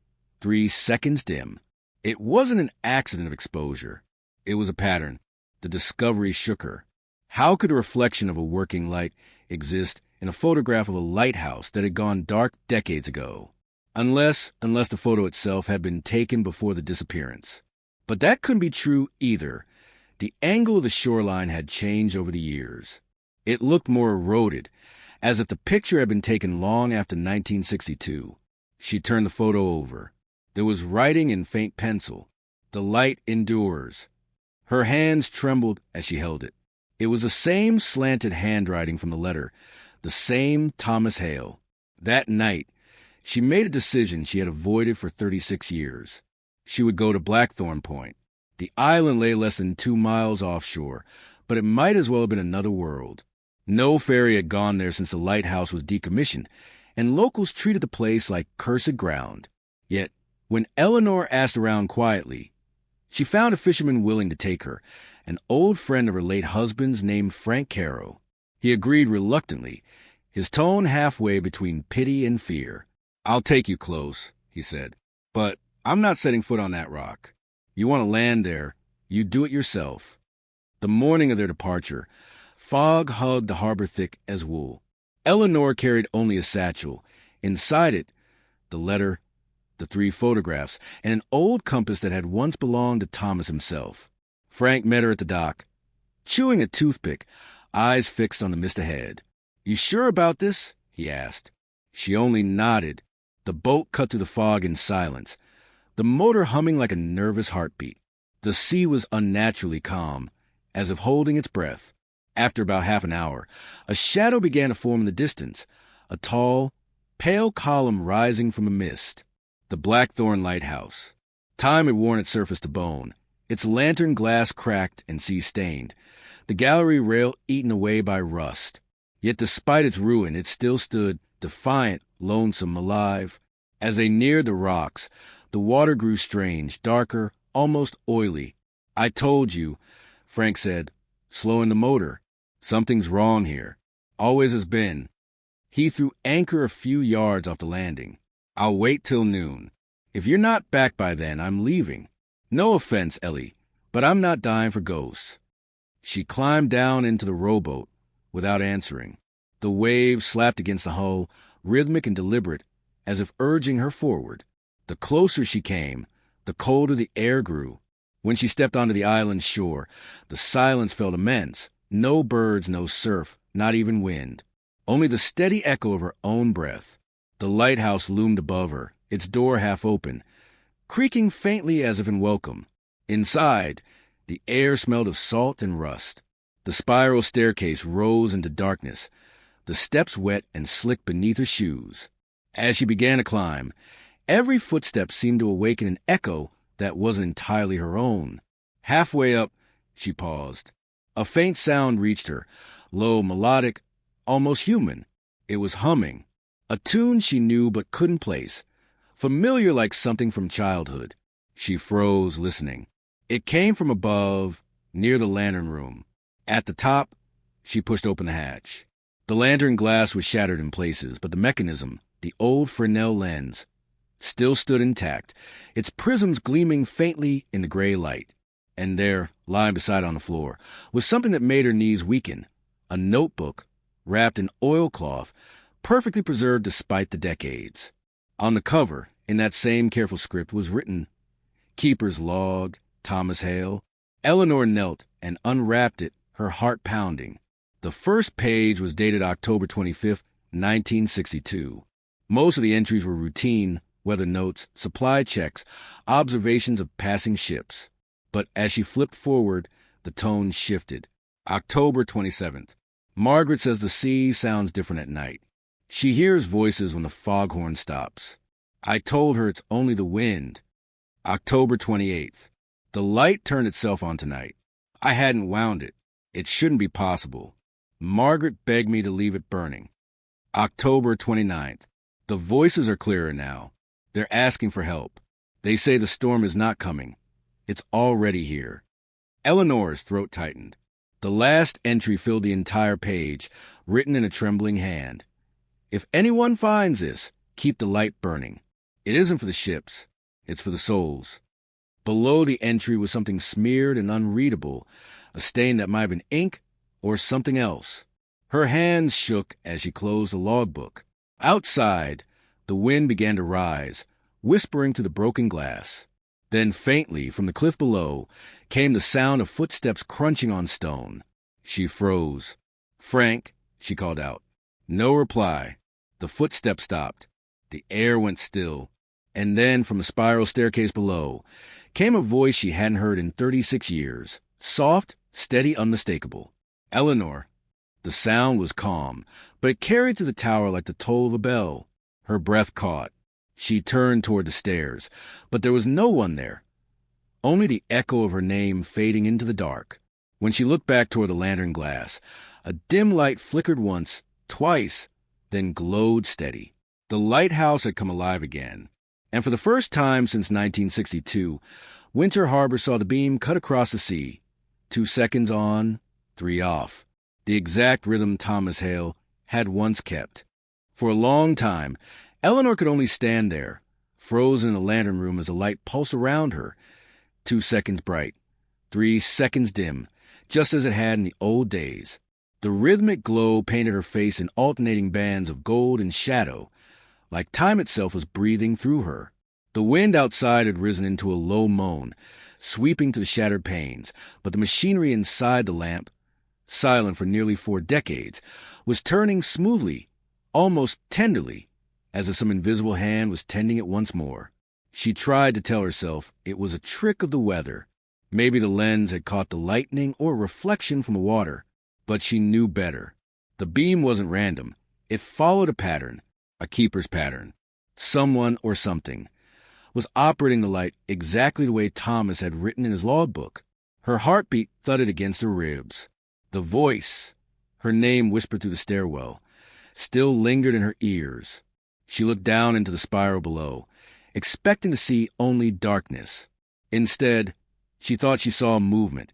3 seconds dim. It wasn't an accident of exposure. It was a pattern. The discovery shook her. How could a reflection of a working light exist in a photograph of a lighthouse that had gone dark decades ago? Unless the photo itself had been taken before the disappearance. But that couldn't be true either. The angle of the shoreline had changed over the years. It looked more eroded, as if the picture had been taken long after 1962. She turned the photo over. There was writing in faint pencil. The light endures. Her hands trembled as she held it. It was the same slanted handwriting from the letter, the same Thomas Hale. That night, she made a decision she had avoided for 36 years. She would go to Blackthorn Point. The island lay less than 2 miles offshore, but it might as well have been another world. No ferry had gone there since the lighthouse was decommissioned, and locals treated the place like cursed ground. Yet, when Eleanor asked around quietly, she found a fisherman willing to take her, an old friend of her late husband's named Frank Caro. He agreed reluctantly, his tone halfway between pity and fear. "I'll take you close," he said, "but I'm not setting foot on that rock. You want to land there, you do it yourself." The morning of their departure, fog hugged the harbor thick as wool. Eleanor carried only a satchel. Inside it, the letter, the 3 photographs, and an old compass that had once belonged to Thomas himself. Frank met her at the dock, chewing a toothpick, eyes fixed on the mist ahead. "You sure about this?" he asked. She only nodded. The boat cut through the fog in silence, the motor humming like a nervous heartbeat. The sea was unnaturally calm, as if holding its breath. After about half an hour, a shadow began to form in the distance, a tall, pale column rising from the mist. The Blackthorn Lighthouse. Time had worn its surface to bone, its lantern glass cracked and sea-stained, the gallery rail eaten away by rust. Yet despite its ruin, it still stood, defiant, lonesome, alive. As they neared the rocks, the water grew strange, darker, almost oily. "I told you," Frank said, slowing the motor. "Something's wrong here. Always has been." He threw anchor a few yards off the landing. "I'll wait till noon. If you're not back by then, I'm leaving. No offense, Ellie, but I'm not dying for ghosts." She climbed down into the rowboat without answering. The waves slapped against the hull, rhythmic and deliberate, as if urging her forward. The closer she came, the colder the air grew. When she stepped onto the island's shore, the silence felt immense. No birds, no surf, not even wind. Only the steady echo of her own breath. The lighthouse loomed above her, its door half open, creaking faintly as if in welcome. Inside, the air smelled of salt and rust. The spiral staircase rose into darkness, the steps wet and slick beneath her shoes. As she began to climb, every footstep seemed to awaken an echo that wasn't entirely her own. Halfway up, she paused. A faint sound reached her, low, melodic, almost human. It was humming, a tune she knew but couldn't place, familiar like something from childhood. She froze, listening. It came from above, near the lantern room. At the top, she pushed open the hatch. The lantern glass was shattered in places, but the mechanism, the old Fresnel lens, still stood intact, its prisms gleaming faintly in the gray light. And there, lying beside her on the floor, was something that made her knees weaken. A notebook, wrapped in oilcloth, perfectly preserved despite the decades. On the cover, in that same careful script, was written, "Keeper's Log, Thomas Hale." Eleanor knelt and unwrapped it, her heart pounding. The first page was dated October 25th, 1962. Most of the entries were routine, weather notes, supply checks, observations of passing ships. But as she flipped forward, the tone shifted. October 27th. Margaret says the sea sounds different at night. She hears voices when the foghorn stops. I told her it's only the wind. October 28th. The light turned itself on tonight. I hadn't wound it. It shouldn't be possible. Margaret begged me to leave it burning. October 29th. The voices are clearer now. They're asking for help. They say the storm is not coming. It's already here. Eleanor's throat tightened. The last entry filled the entire page, written in a trembling hand. If anyone finds this, keep the light burning. It isn't for the ships. It's for the souls. Below the entry was something smeared and unreadable, a stain that might have been ink or something else. Her hands shook as she closed the logbook. Outside, the wind began to rise, whispering to the broken glass. Then faintly, from the cliff below, came the sound of footsteps crunching on stone. She froze. "Frank," she called out. No reply. The footsteps stopped. The air went still. And then, from the spiral staircase below, came a voice she hadn't heard in 36 years. Soft, steady, unmistakable. "Eleanor." The sound was calm, but it carried to the tower like the toll of a bell. Her breath caught. She turned toward the stairs, but there was no one there. Only the echo of her name fading into the dark. When she looked back toward the lantern glass, a dim light flickered once, twice, then glowed steady. The lighthouse had come alive again. And for the first time since 1962, Winter Harbor saw the beam cut across the sea. 2 seconds on, 3 off. The exact rhythm Thomas Hale had once kept. For a long time, Eleanor could only stand there, frozen in the lantern room as the light pulsed around her. 2 seconds bright, 3 seconds dim, just as it had in the old days. The rhythmic glow painted her face in alternating bands of gold and shadow, like time itself was breathing through her. The wind outside had risen into a low moan, sweeping to the shattered panes, but the machinery inside the lamp, silent for nearly 4 decades, was turning smoothly, almost tenderly, as if some invisible hand was tending it once more. She tried to tell herself it was a trick of the weather. Maybe the lens had caught the lightning or reflection from the water, but she knew better. The beam wasn't random. It followed a pattern, a keeper's pattern. Someone or something was operating the light exactly the way Thomas had written in his logbook. Her heartbeat thudded against her ribs. The voice, her name whispered through the stairwell, still lingered in her ears. She looked down into the spiral below, expecting to see only darkness. Instead, she thought she saw movement,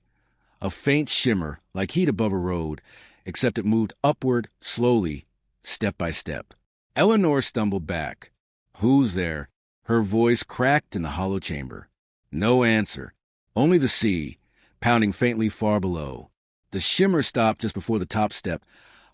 a faint shimmer like heat above a road, except it moved upward, slowly, step by step. Eleanor stumbled back. "Who's there?" Her voice cracked in the hollow chamber. No answer, only the sea, pounding faintly far below. The shimmer stopped just before the top step,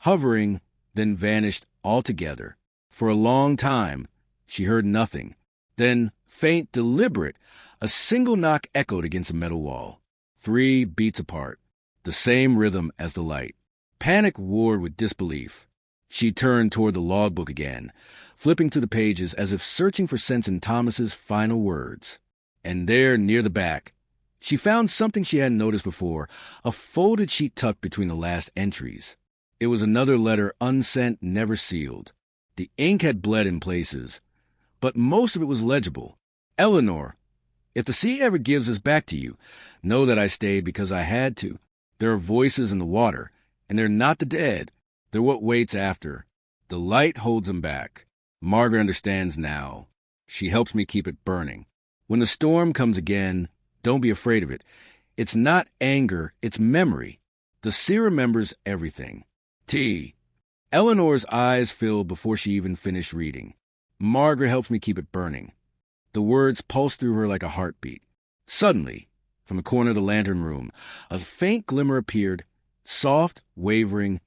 hovering, then vanished altogether. For a long time, she heard nothing. Then, faint, deliberate, a single knock echoed against the metal wall. 3 beats apart, the same rhythm as the light. Panic warred with disbelief. She turned toward the logbook again, flipping through the pages as if searching for sense in Thomas's final words. And there, near the back, she found something she hadn't noticed before, a folded sheet tucked between the last entries. It was another letter unsent, never sealed. The ink had bled in places, but most of it was legible. Eleanor, if the sea ever gives us back to you, know that I stayed because I had to. There are voices in the water, and they're not the dead. They're what waits after. The light holds them back. Margaret understands now. She helps me keep it burning. When the storm comes again, don't be afraid of it. It's not anger, it's memory. The sea remembers everything. T. Eleanor's eyes filled before she even finished reading. Margaret helps me keep it burning. The words pulsed through her like a heartbeat. Suddenly, from the corner of the lantern room, a faint glimmer appeared, soft, wavering,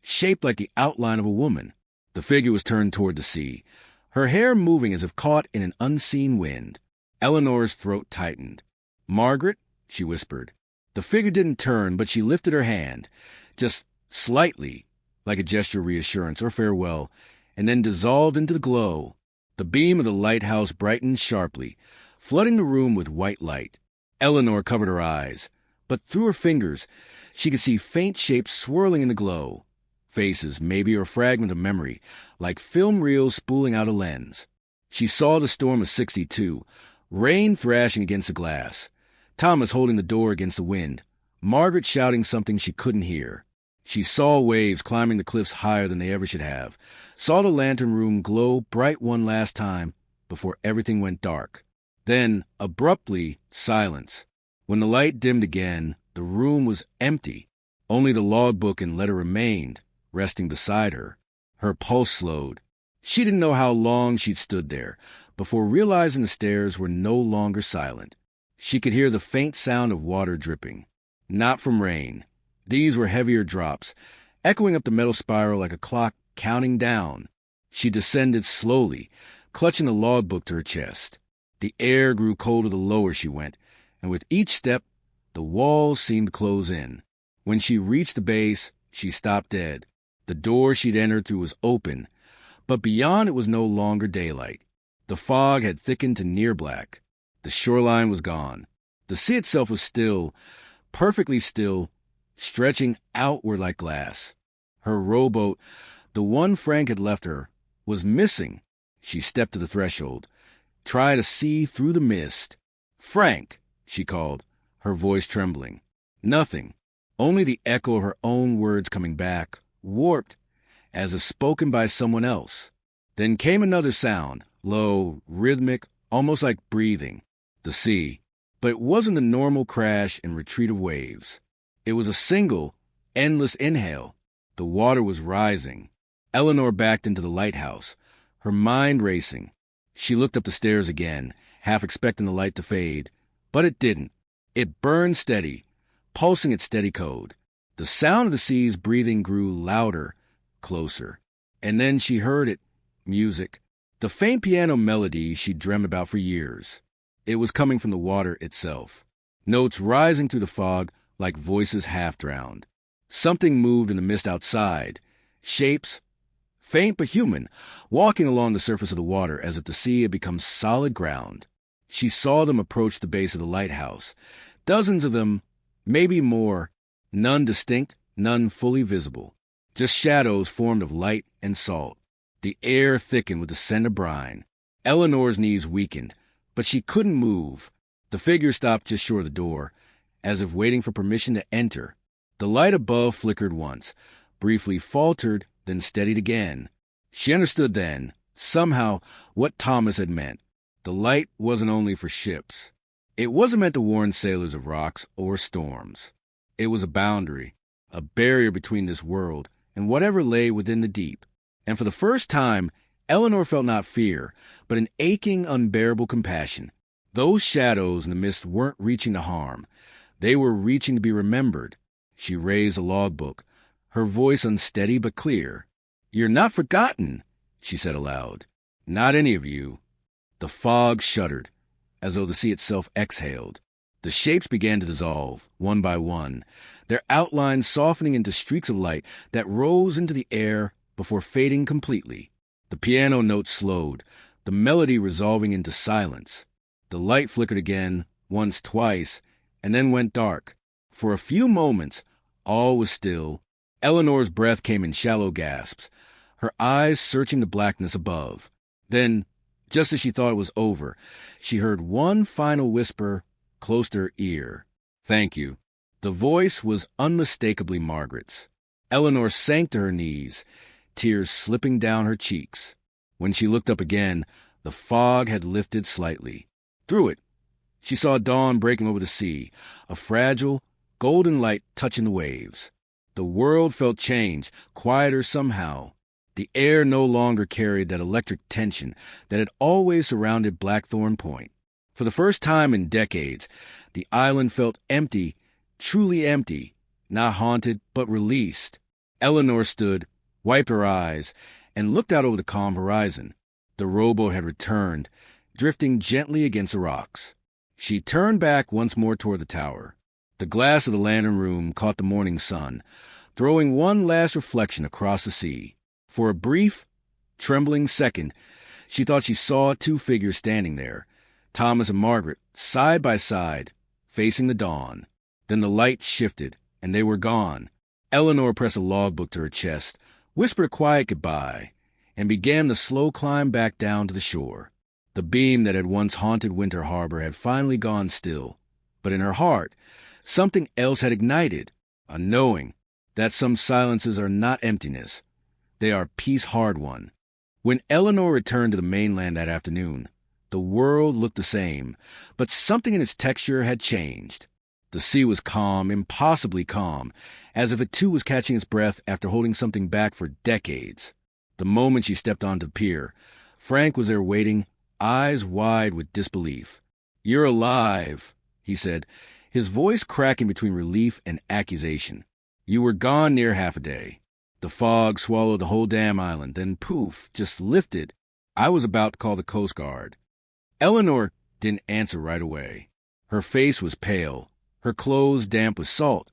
shaped like the outline of a woman. The figure was turned toward the sea, her hair moving as if caught in an unseen wind. Eleanor's throat tightened. "Margaret," she whispered. The figure didn't turn, but she lifted her hand, just slightly, like a gesture of reassurance or farewell, and then dissolved into the glow. The beam of the lighthouse brightened sharply, flooding the room with white light. Eleanor covered her eyes, but through her fingers she could see faint shapes swirling in the glow. Faces, maybe, or a fragment of memory, like film reels spooling out a lens. She saw the storm of 62, rain thrashing against the glass, Thomas holding the door against the wind, Margaret shouting something she couldn't hear. She saw waves climbing the cliffs higher than they ever should have, saw the lantern room glow bright one last time before everything went dark. Then, abruptly, silence. When the light dimmed again, the room was empty. Only the logbook and letter remained, resting beside her. Her pulse slowed. She didn't know how long she'd stood there, before realizing the stairs were no longer silent. She could hear the faint sound of water dripping. Not from rain. These were heavier drops, echoing up the metal spiral like a clock counting down. She descended slowly, clutching the logbook to her chest. The air grew colder the lower she went, and with each step, the walls seemed to close in. When she reached the base, she stopped dead. The door she'd entered through was open, but beyond it was no longer daylight. The fog had thickened to near black. The shoreline was gone. The sea itself was still, perfectly still, stretching outward like glass. Her rowboat, the one Frank had left her, was missing. She stepped to the threshold, tried to see through the mist. "Frank," she called, her voice trembling. Nothing, only the echo of her own words coming back, warped, as if spoken by someone else. Then came another sound, low, rhythmic, almost like breathing. The sea. But it wasn't the normal crash and retreat of waves. It was a single, endless inhale. The water was rising. Eleanor backed into the lighthouse, her mind racing. She looked up the stairs again, half expecting the light to fade. But it didn't. It burned steady, pulsing its steady code. The sound of the sea's breathing grew louder, closer. And then she heard it. Music. The faint piano melody she'd dreamed about for years. It was coming from the water itself. Notes rising through the fog like voices half-drowned. Something moved in the mist outside. Shapes, faint but human, walking along the surface of the water as if the sea had become solid ground. She saw them approach the base of the lighthouse. Dozens of them, maybe more, none distinct, none fully visible. Just shadows formed of light and salt. The air thickened with the scent of brine. Eleanor's knees weakened, but she couldn't move. The figure stopped just short of the door, as if waiting for permission to enter. The light above flickered once, briefly faltered, then steadied again. She understood then, somehow, what Thomas had meant. The light wasn't only for ships. It wasn't meant to warn sailors of rocks or storms. It was a boundary, a barrier between this world and whatever lay within the deep. And for the first time, Eleanor felt not fear, but an aching, unbearable compassion. Those shadows in the mist weren't reaching to harm. They were reaching to be remembered. She raised a logbook, her voice unsteady but clear. "You're not forgotten," she said aloud. "Not any of you." The fog shuddered, as though the sea itself exhaled. The shapes began to dissolve, one by one, their outlines softening into streaks of light that rose into the air before fading completely. The piano notes slowed, the melody resolving into silence. The light flickered again, once, twice, and then went dark. For a few moments, all was still. Eleanor's breath came in shallow gasps. her eyes searching the blackness above. Then, just as she thought it was over, she heard one final whisper close to her ear. "Thank you." The voice was unmistakably Margaret's. Eleanor sank to her knees, tears slipping down her cheeks. When she looked up again, the fog had lifted slightly. Through it, she saw dawn breaking over the sea, a fragile, golden light touching the waves. The world felt changed, quieter somehow. The air no longer carried that electric tension that had always surrounded Blackthorn Point. For the first time in decades, the island felt empty, truly empty, not haunted, but released. Eleanor stood, wiped her eyes, and looked out over the calm horizon. The rowboat had returned, drifting gently against the rocks. She turned back once more toward the tower. The glass of the lantern room caught the morning sun, throwing one last reflection across the sea. For a brief, trembling second, she thought she saw two figures standing there, Thomas and Margaret, side by side, facing the dawn. Then the light shifted, and they were gone. Eleanor pressed a logbook to her chest, whispered a quiet goodbye, and began the slow climb back down to the shore. The beam that had once haunted Winter Harbor had finally gone still, but in her heart, something else had ignited, a knowing that some silences are not emptiness. They are peace hard-won. When Eleanor returned to the mainland that afternoon, the world looked the same, but something in its texture had changed. The sea was calm, impossibly calm, as if it too was catching its breath after holding something back for decades. The moment she stepped onto the pier, Frank was there waiting, eyes wide with disbelief. "You're alive," he said, his voice cracking between relief and accusation. "You were gone near half a day. The fog swallowed the whole damn island, then poof, just lifted. I was about to call the Coast Guard." Eleanor didn't answer right away. Her face was pale, her clothes damp with salt,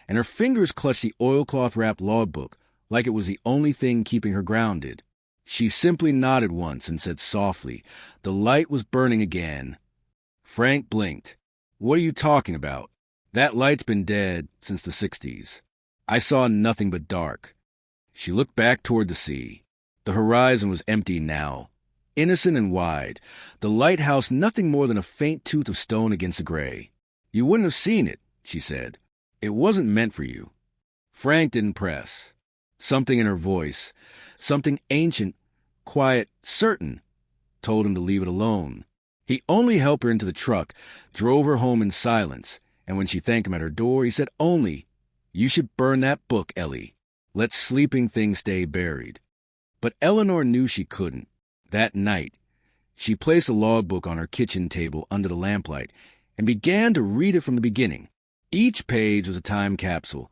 and her fingers clutched the oilcloth-wrapped logbook like it was the only thing keeping her grounded. She simply nodded once and said softly, "The light was burning again." Frank blinked. "What are you talking about? That light's been dead since the 60s. I saw nothing but dark." She looked back toward the sea. The horizon was empty now, innocent and wide, the lighthouse nothing more than a faint tooth of stone against the gray. "You wouldn't have seen it," she said. "It wasn't meant for you." Frank didn't press. Something in her voice, something ancient, quiet, certain, told him to leave it alone. He only helped her into the truck, drove her home in silence, and when she thanked him at her door, he said only, "You should burn that book, Ellie. Let sleeping things stay buried." But Eleanor knew she couldn't. That night, she placed the logbook on her kitchen table under the lamplight and began to read it from the beginning. Each page was a time capsule,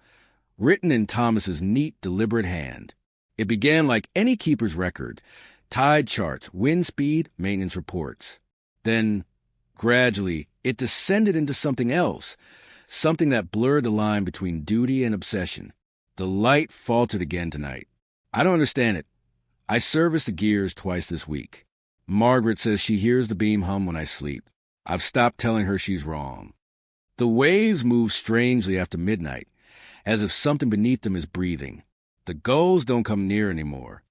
written in Thomas's neat, deliberate hand. It began like any keeper's record, tide charts, wind speed, maintenance reports. Then, gradually, it descended into something else, something that blurred the line between duty and obsession. The light faltered again tonight. "I don't understand it. I service the gears twice this week. Margaret says she hears the beam hum when I sleep. I've stopped telling her she's wrong." The waves moved strangely after midnight, as if something beneath them is breathing. The gulls don't come near anymore.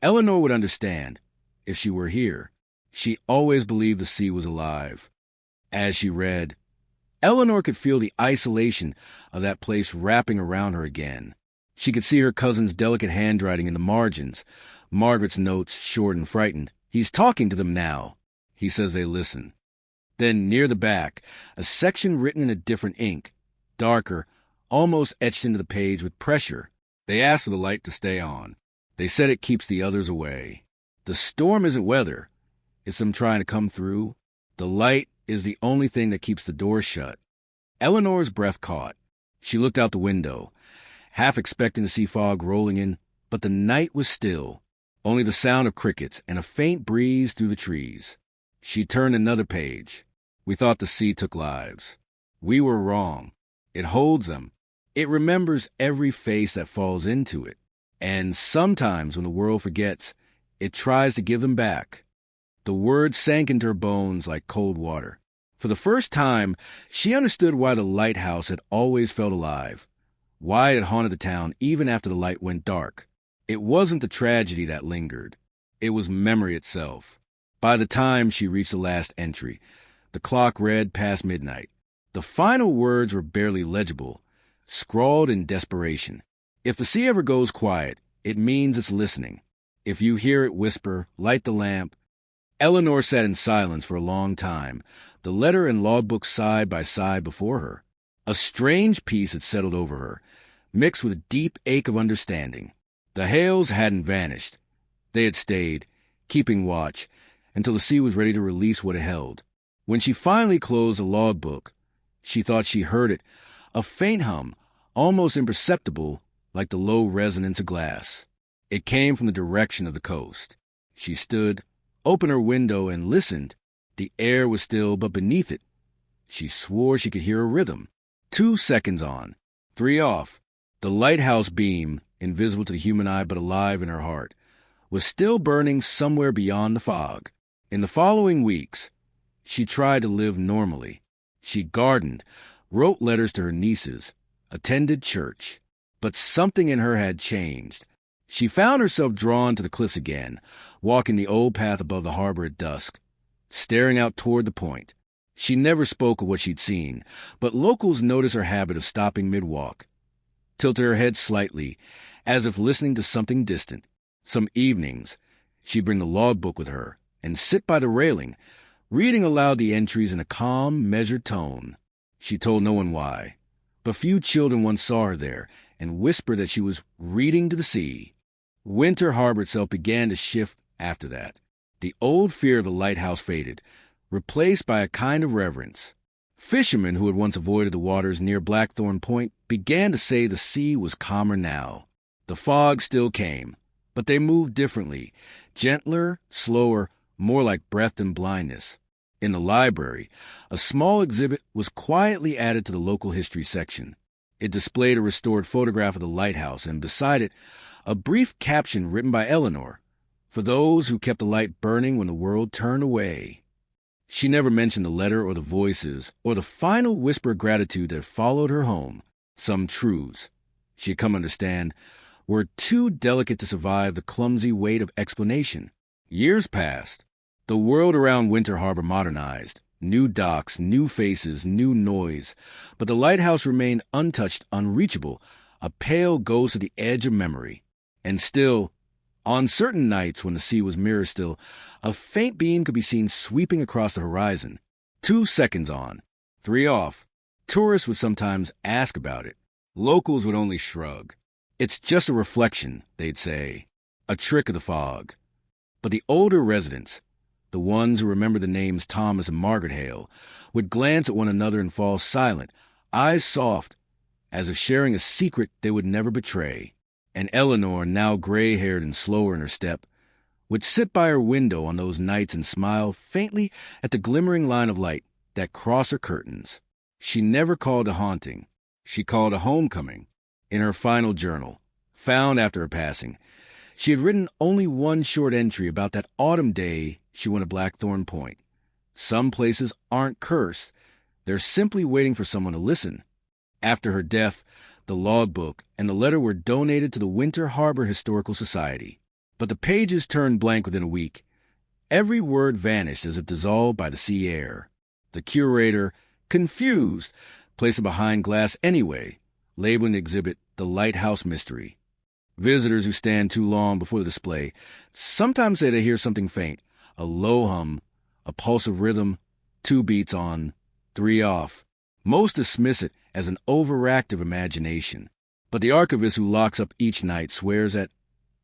Eleanor would understand if she were here. She always believed the sea was alive. As she read, Eleanor could feel the isolation of that place wrapping around her again. She could see her cousin's delicate handwriting in the margins, Margaret's notes, short and frightened. "He's talking to them now." He says they listen. Then, near the back, a section written in a different ink, darker, almost etched into the page with pressure. "They asked for the light to stay on. They said it keeps the others away. The storm isn't weather. It's them trying to come through. The light is the only thing that keeps the door shut." Eleanor's breath caught. She looked out the window, half expecting to see fog rolling in, but the night was still, only the sound of crickets and a faint breeze through the trees. She turned another page. "We thought the sea took lives. We were wrong. It holds them. It remembers every face that falls into it. And sometimes when the world forgets, it tries to give them back." The words sank into her bones like cold water. For the first time, she understood why the lighthouse had always felt alive, why it had haunted the town even after the light went dark. It wasn't the tragedy that lingered. It was memory itself. By the time she reached the last entry, the clock read past midnight. The final words were barely legible, scrawled in desperation. If the sea ever goes quiet, it means it's listening. If you hear it whisper, light the lamp. Eleanor sat in silence for a long time, the letter and logbook side by side before her. A strange peace had settled over her, mixed with a deep ache of understanding. The Hales hadn't vanished. They had stayed, keeping watch, until the sea was ready to release what it held. When she finally closed the logbook, she thought she heard it, a faint hum, almost imperceptible, like the low resonance of glass. It came from the direction of the coast. She stood, opened her window, and listened. The air was still, but beneath it, she swore she could hear a rhythm. 2 seconds on, 3 off. The lighthouse beam, invisible to the human eye but alive in her heart, was still burning somewhere beyond the fog. In the following weeks, she tried to live normally. She gardened, wrote letters to her nieces, attended church. But something in her had changed. She found herself drawn to the cliffs again, walking the old path above the harbor at dusk, staring out toward the point. She never spoke of what she'd seen, but locals noticed her habit of stopping mid-walk, tilted her head slightly, as if listening to something distant. Some evenings, she'd bring the logbook with her and sit by the railing, reading aloud the entries in a calm, measured tone. She told no one why, but few children once saw her there and whispered that she was reading to the sea. Winter Harbor itself began to shift after that. The old fear of the lighthouse faded, replaced by a kind of reverence. Fishermen who had once avoided the waters near Blackthorn Point began to say the sea was calmer now. The fog still came, but they moved differently, gentler, slower, more like breath and blindness. In the library, a small exhibit was quietly added to the local history section. It displayed a restored photograph of the lighthouse, and beside it, a brief caption written by Eleanor, for those who kept the light burning when the world turned away. She never mentioned the letter or the voices or the final whisper of gratitude that followed her home. Some truths, she had come to understand, were too delicate to survive the clumsy weight of explanation. Years passed. The world around Winter Harbor modernized. New docks, new faces, new noise. But the lighthouse remained untouched, unreachable, a pale ghost at the edge of memory. And still, on certain nights when the sea was mirror still, a faint beam could be seen sweeping across the horizon. 2 seconds on, 3 off. Tourists would sometimes ask about it. Locals would only shrug. It's just a reflection, they'd say, a trick of the fog. But the older residents, the ones who remembered the names Thomas and Margaret Hale, would glance at one another and fall silent, eyes soft, as if sharing a secret they would never betray. And Eleanor, now gray-haired and slower in her step, would sit by her window on those nights and smile faintly at the glimmering line of light that crossed her curtains. She never called a haunting. She called a homecoming. In her final journal, found after her passing, she had written only one short entry about that autumn day she went to Blackthorn Point. Some places aren't cursed. They're simply waiting for someone to listen. After her death, the logbook and the letter were donated to the Winter Harbor Historical Society. But the pages turned blank within a week. Every word vanished as if dissolved by the sea air. The curator, confused, placed it behind glass anyway, labeling the exhibit The Lighthouse Mystery. Visitors who stand too long before the display sometimes say they hear something faint, a low hum, a pulsive rhythm, 2 beats on, 3 off. Most dismiss it as an overactive imagination. But the archivist who locks up each night swears that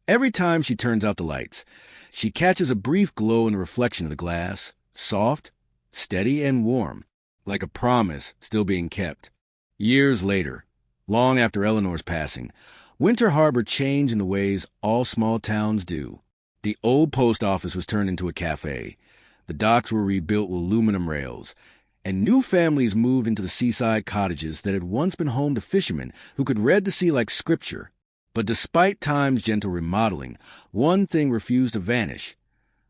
every time she turns out the lights, she catches a brief glow in the reflection of the glass, soft, steady, and warm, like a promise still being kept. Years later, long after Eleanor's passing, Winter Harbor changed in the ways all small towns do. The old post office was turned into a cafe. The docks were rebuilt with aluminum rails, and new families moved into the seaside cottages that had once been home to fishermen who could read the sea like scripture. But despite time's gentle remodeling, one thing refused to vanish: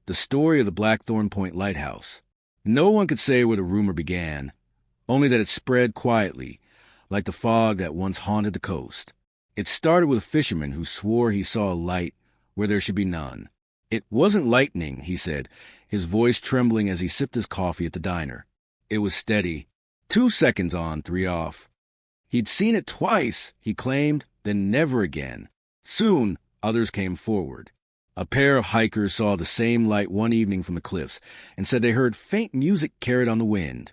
the story of the Blackthorn Point Lighthouse. No one could say where the rumor began, only that it spread quietly, like the fog that once haunted the coast. It started with a fisherman who swore he saw a light where there should be none. It wasn't lightning, he said, his voice trembling as he sipped his coffee at the diner. It was steady. 2 seconds on, 3 off. He'd seen it twice, he claimed, then never again. Soon, others came forward. A pair of hikers saw the same light one evening from the cliffs and said they heard faint music carried on the wind,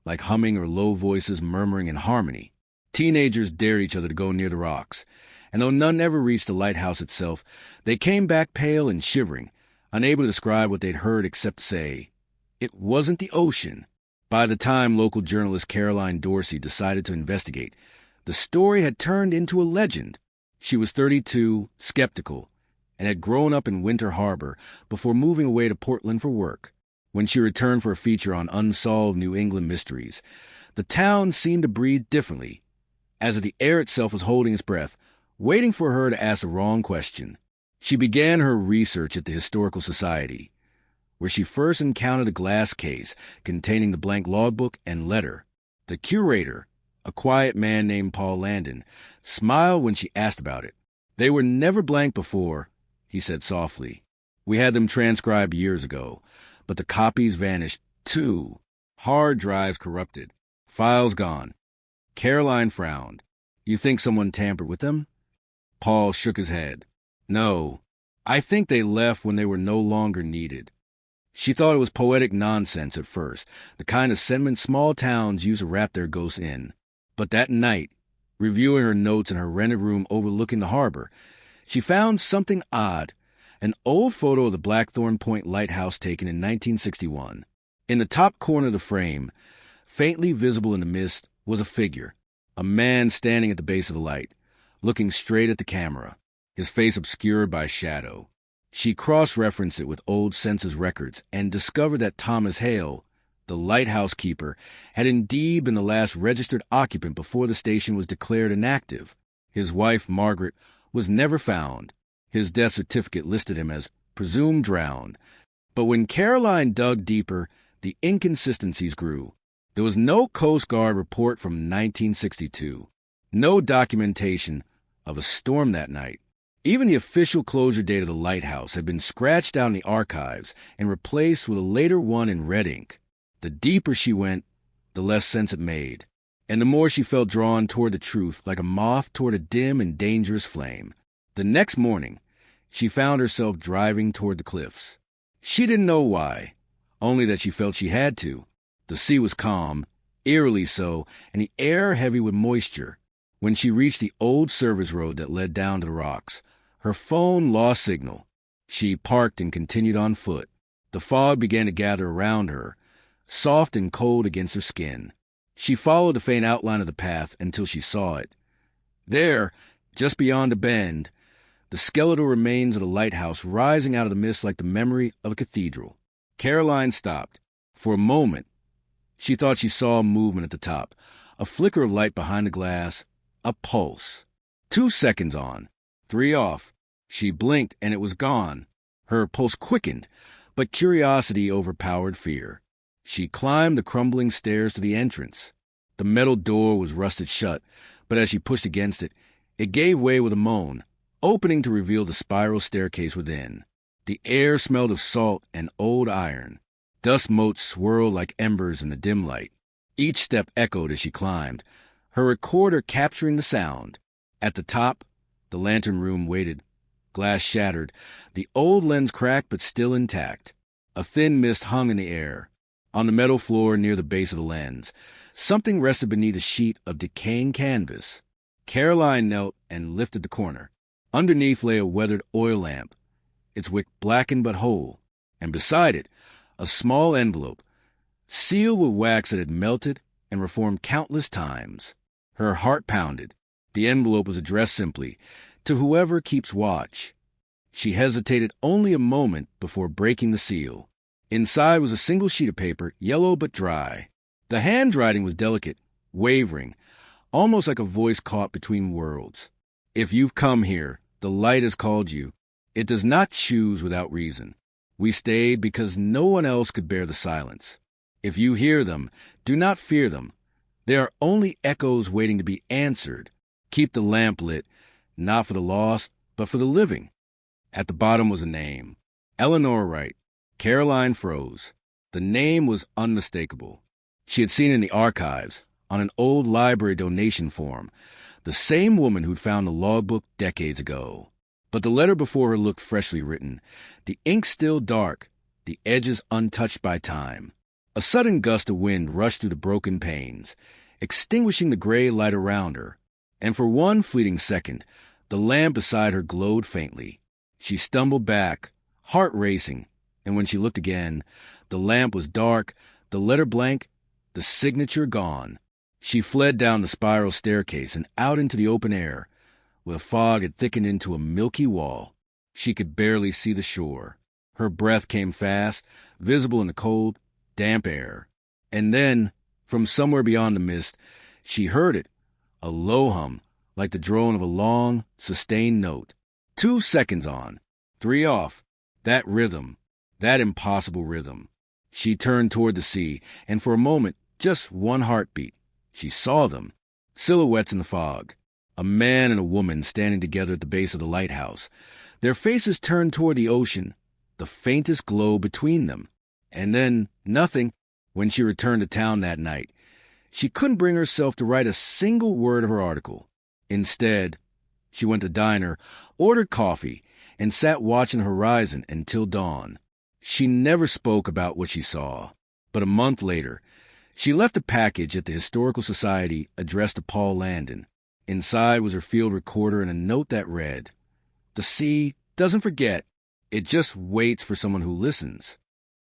like humming or low voices murmuring in harmony. Teenagers dared each other to go near the rocks, and though none ever reached the lighthouse itself, they came back pale and shivering, unable to describe what they'd heard except say, it wasn't the ocean. By the time local journalist Caroline Dorsey decided to investigate, the story had turned into a legend. She was 32, skeptical, and had grown up in Winter Harbor before moving away to Portland for work. When she returned for a feature on unsolved New England mysteries, the town seemed to breathe differently, as if the air itself was holding its breath, waiting for her to ask the wrong question. She began her research at the Historical Society, where she first encountered a glass case containing the blank logbook and letter. The curator, a quiet man named Paul Landon, smiled when she asked about it. They were never blank before, he said softly. We had them transcribed years ago, but the copies vanished too. Hard drives corrupted. Files gone. Caroline frowned. You think someone tampered with them? Paul shook his head. No. I think they left when they were no longer needed. She thought it was poetic nonsense at first, the kind of sentiment small towns use to wrap their ghosts in. But that night, reviewing her notes in her rented room overlooking the harbor, she found something odd, an old photo of the Blackthorn Point Lighthouse taken in 1961. In the top corner of the frame, faintly visible in the mist, was a figure, a man standing at the base of the light, looking straight at the camera, his face obscured by shadow. She cross-referenced it with old census records and discovered that Thomas Hale, the lighthouse keeper, had indeed been the last registered occupant before the station was declared inactive. His wife, Margaret, was never found. His death certificate listed him as presumed drowned. But when Caroline dug deeper, the inconsistencies grew. There was no Coast Guard report from 1962, no documentation of a storm that night. Even the official closure date of the lighthouse had been scratched out in the archives and replaced with a later one in red ink. The deeper she went, the less sense it made, and the more she felt drawn toward the truth like a moth toward a dim and dangerous flame. The next morning, she found herself driving toward the cliffs. She didn't know why, only that she felt she had to. The sea was calm, eerily so, and the air heavy with moisture. When she reached the old service road that led down to the rocks, her phone lost signal. She parked and continued on foot. The fog began to gather around her, soft and cold against her skin. She followed the faint outline of the path until she saw it. There, just beyond a bend, the skeletal remains of the lighthouse rising out of the mist like the memory of a cathedral. Caroline stopped. For a moment, she thought she saw a movement at the top, a flicker of light behind the glass, a pulse. 2 seconds on, 3 off. She blinked and it was gone. Her pulse quickened, but curiosity overpowered fear. She climbed the crumbling stairs to the entrance. The metal door was rusted shut, but as she pushed against it, it gave way with a moan, opening to reveal the spiral staircase within. The air smelled of salt and old iron. Dust motes swirled like embers in the dim light. Each step echoed as she climbed, her recorder capturing the sound. At the top, the lantern room waited, glass shattered, the old lens cracked but still intact. A thin mist hung in the air. On the metal floor near the base of the lens, something rested beneath a sheet of decaying canvas. Caroline knelt and lifted the corner. Underneath lay a weathered oil lamp, its wick blackened but whole, and beside it, a small envelope, sealed with wax that had melted and reformed countless times. Her heart pounded. The envelope was addressed simply, "To whoever keeps watch." She hesitated only a moment before breaking the seal. Inside was a single sheet of paper, yellow but dry. The handwriting was delicate, wavering, almost like a voice caught between worlds. "If you've come here, the light has called you. It does not choose without reason. We stayed because no one else could bear the silence. If you hear them, do not fear them. They are only echoes waiting to be answered. Keep the lamp lit, not for the lost, but for the living. At the bottom was a name. Eleanor Wright. Caroline froze. The name was unmistakable. She had seen it in the archives, on an old library donation form, the same woman who'd found the logbook decades ago. But the letter before her looked freshly written, the ink still dark, the edges untouched by time. A sudden gust of wind rushed through the broken panes, extinguishing the gray light around her, and for one fleeting second, the lamp beside her glowed faintly. She stumbled back, heart racing, and when she looked again, the lamp was dark, the letter blank, the signature gone. She fled down the spiral staircase and out into the open air, where the fog had thickened into a milky wall. She could barely see the shore. Her breath came fast, visible in the cold, damp air. And then, from somewhere beyond the mist, she heard it, a low hum, like the drone of a long, sustained note. 2 seconds on, 3 off, that rhythm, that impossible rhythm. She turned toward the sea, and for a moment, just one heartbeat, she saw them, silhouettes in the fog, a man and a woman standing together at the base of the lighthouse, their faces turned toward the ocean, the faintest glow between them. And then, nothing. When she returned to town that night, she couldn't bring herself to write a single word of her article. Instead, she went to the diner, ordered coffee, and sat watching the horizon until dawn. She never spoke about what she saw, but a month later, she left a package at the Historical Society addressed to Paul Landon. Inside was her field recorder and a note that read, "The sea doesn't forget, it just waits for someone who listens."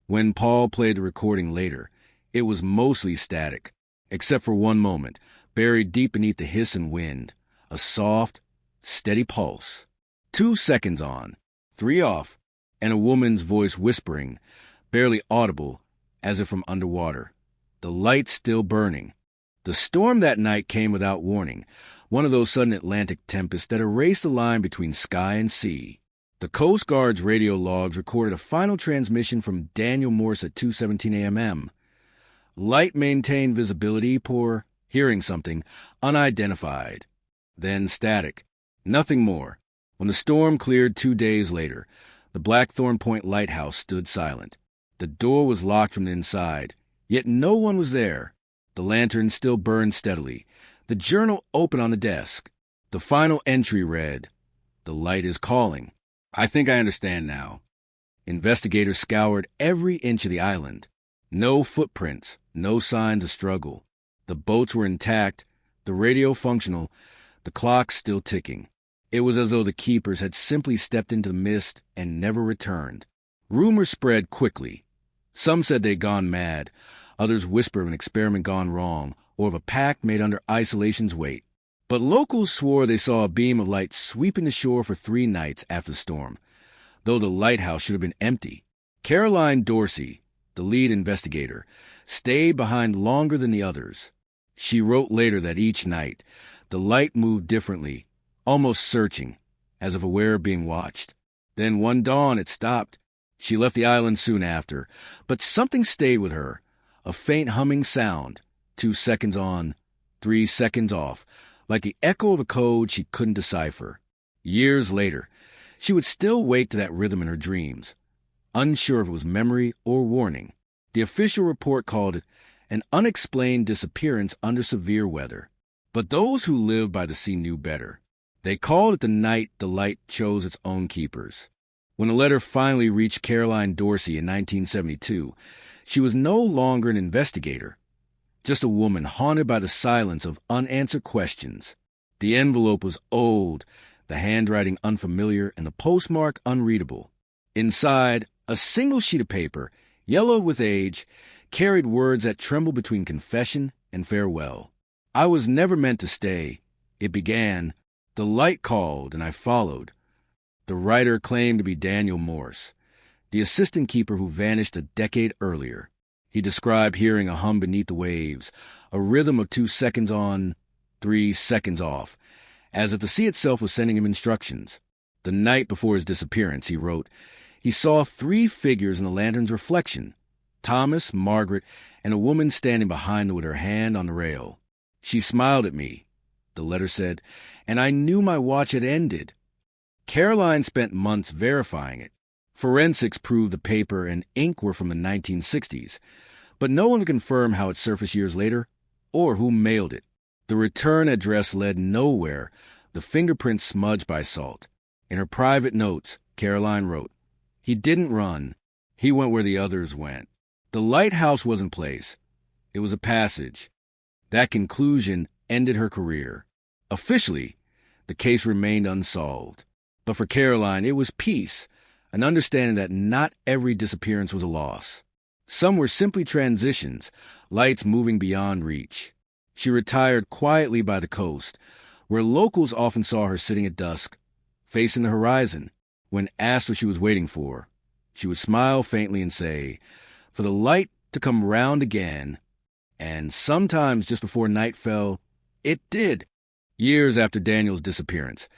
When Paul played the recording later, it was mostly static, except for one moment, buried deep beneath the hiss and wind, a soft, steady pulse. 2 seconds on, 3 off, and a woman's voice whispering, barely audible, as if from underwater. The light still burning. The storm that night came without warning, one of those sudden Atlantic tempests that erased the line between sky and sea. The Coast Guard's radio logs recorded a final transmission from Daniel Morse at 2:17 a.m. Light maintained visibility, poor, hearing something, unidentified. Then static. Nothing more. When the storm cleared 2 days later, the Blackthorn Point Lighthouse stood silent. The door was locked from the inside, yet no one was there. The lantern still burned steadily. The journal open on the desk. The final entry read, "The light is calling." I think I understand now. Investigators scoured every inch of the island. No footprints, no signs of struggle. The boats were intact, the radio functional, the clock still ticking. It was as though the keepers had simply stepped into the mist and never returned. Rumors spread quickly. Some said they'd gone mad. Others whispered of an experiment gone wrong, or of a pact made under isolation's weight. But locals swore they saw a beam of light sweeping the shore for 3 nights after the storm, though the lighthouse should have been empty. Caroline Dorsey, the lead investigator, stayed behind longer than the others. She wrote later that each night, the light moved differently, almost searching, as if aware of being watched. Then one dawn it stopped. She left the island soon after, but something stayed with her, a faint humming sound, 2 seconds on, 3 seconds off, like the echo of a code she couldn't decipher. Years later, she would still wake to that rhythm in her dreams, unsure if it was memory or warning. The official report called it an unexplained disappearance under severe weather. But those who lived by the sea knew better. They called it the night the light chose its own keepers. When a letter finally reached Caroline Dorsey in 1972, she was no longer an investigator, just a woman haunted by the silence of unanswered questions. The envelope was old, the handwriting unfamiliar, and the postmark unreadable. Inside, a single sheet of paper, yellowed with age, carried words that trembled between confession and farewell. "I was never meant to stay. It began. The light called, and I followed." The writer claimed to be Daniel Morse, the assistant keeper who vanished a decade earlier. He described hearing a hum beneath the waves, a rhythm of 2 seconds on, 3 seconds off, as if the sea itself was sending him instructions. The night before his disappearance, he wrote, he saw 3 figures in the lantern's reflection, Thomas, Margaret, and a woman standing behind them with her hand on the rail. She smiled at me. the letter said, and I knew my watch had ended. Caroline spent months verifying it. Forensics proved the paper and ink were from the 1960s, but no one could confirm how it surfaced years later or who mailed it. The return address led nowhere, the fingerprints smudged by salt. In her private notes, Caroline wrote, "He didn't run. He went where the others went." The lighthouse was in place. It was a passage. That conclusion ended her career. Officially, the case remained unsolved. But for Caroline, it was peace, an understanding that not every disappearance was a loss. Some were simply transitions, lights moving beyond reach. She retired quietly by the coast, where locals often saw her sitting at dusk, facing the horizon. When asked what she was waiting for, she would smile faintly and say, "For the light to come round again." And sometimes just before night fell, it did. Years after Daniel's disappearance,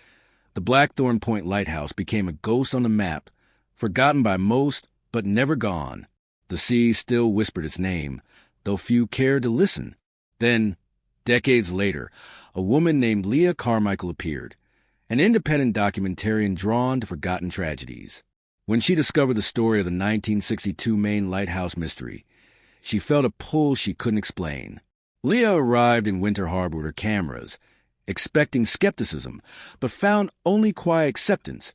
the Blackthorn Point Lighthouse became a ghost on the map, forgotten by most, but never gone. The sea still whispered its name, though few cared to listen. Then, decades later, a woman named Leah Carmichael appeared, an independent documentarian drawn to forgotten tragedies. When she discovered the story of the 1962 Maine lighthouse mystery, she felt a pull she couldn't explain. Leah arrived in Winter Harbor with her cameras, expecting skepticism, but found only quiet acceptance,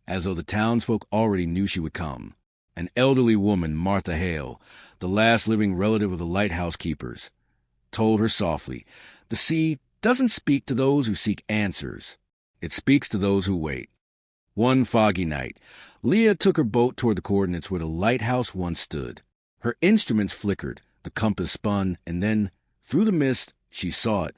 as though the townsfolk already knew she would come. An elderly woman, Martha Hale, the last living relative of the lighthouse keepers, told her softly, "The sea doesn't speak to those who seek answers. It speaks to those who wait." One foggy night, Leah took her boat toward the coordinates where the lighthouse once stood. Her instruments flickered, the compass spun, and then, through the mist, she saw it.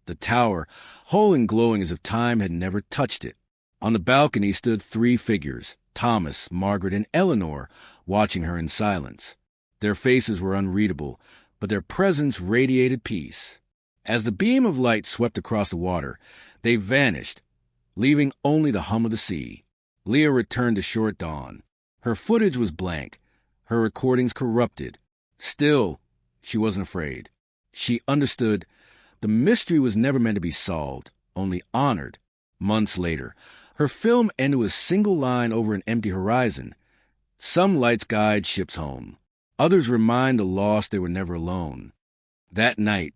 The tower, whole and glowing as if time had never touched it. On the balcony stood three figures, Thomas, Margaret, and Eleanor, watching her in silence. Their faces were unreadable, but their presence radiated peace. As the beam of light swept across the water, they vanished, leaving only the hum of the sea. Leah returned to shore at dawn. Her footage was blank, her recordings corrupted. Still, she wasn't afraid. She understood the mystery was never meant to be solved, only honored. Months later, her film ended with a single line over an empty horizon. Some lights guide ships home. Others remind the lost they were never alone. That night,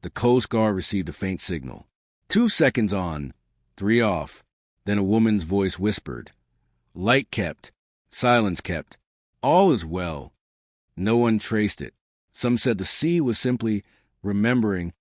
the Coast Guard received a faint signal. 2 seconds on, 3 off. Then a woman's voice whispered. Light kept, silence kept. All is well. No one traced it. Some said the sea was simply remembering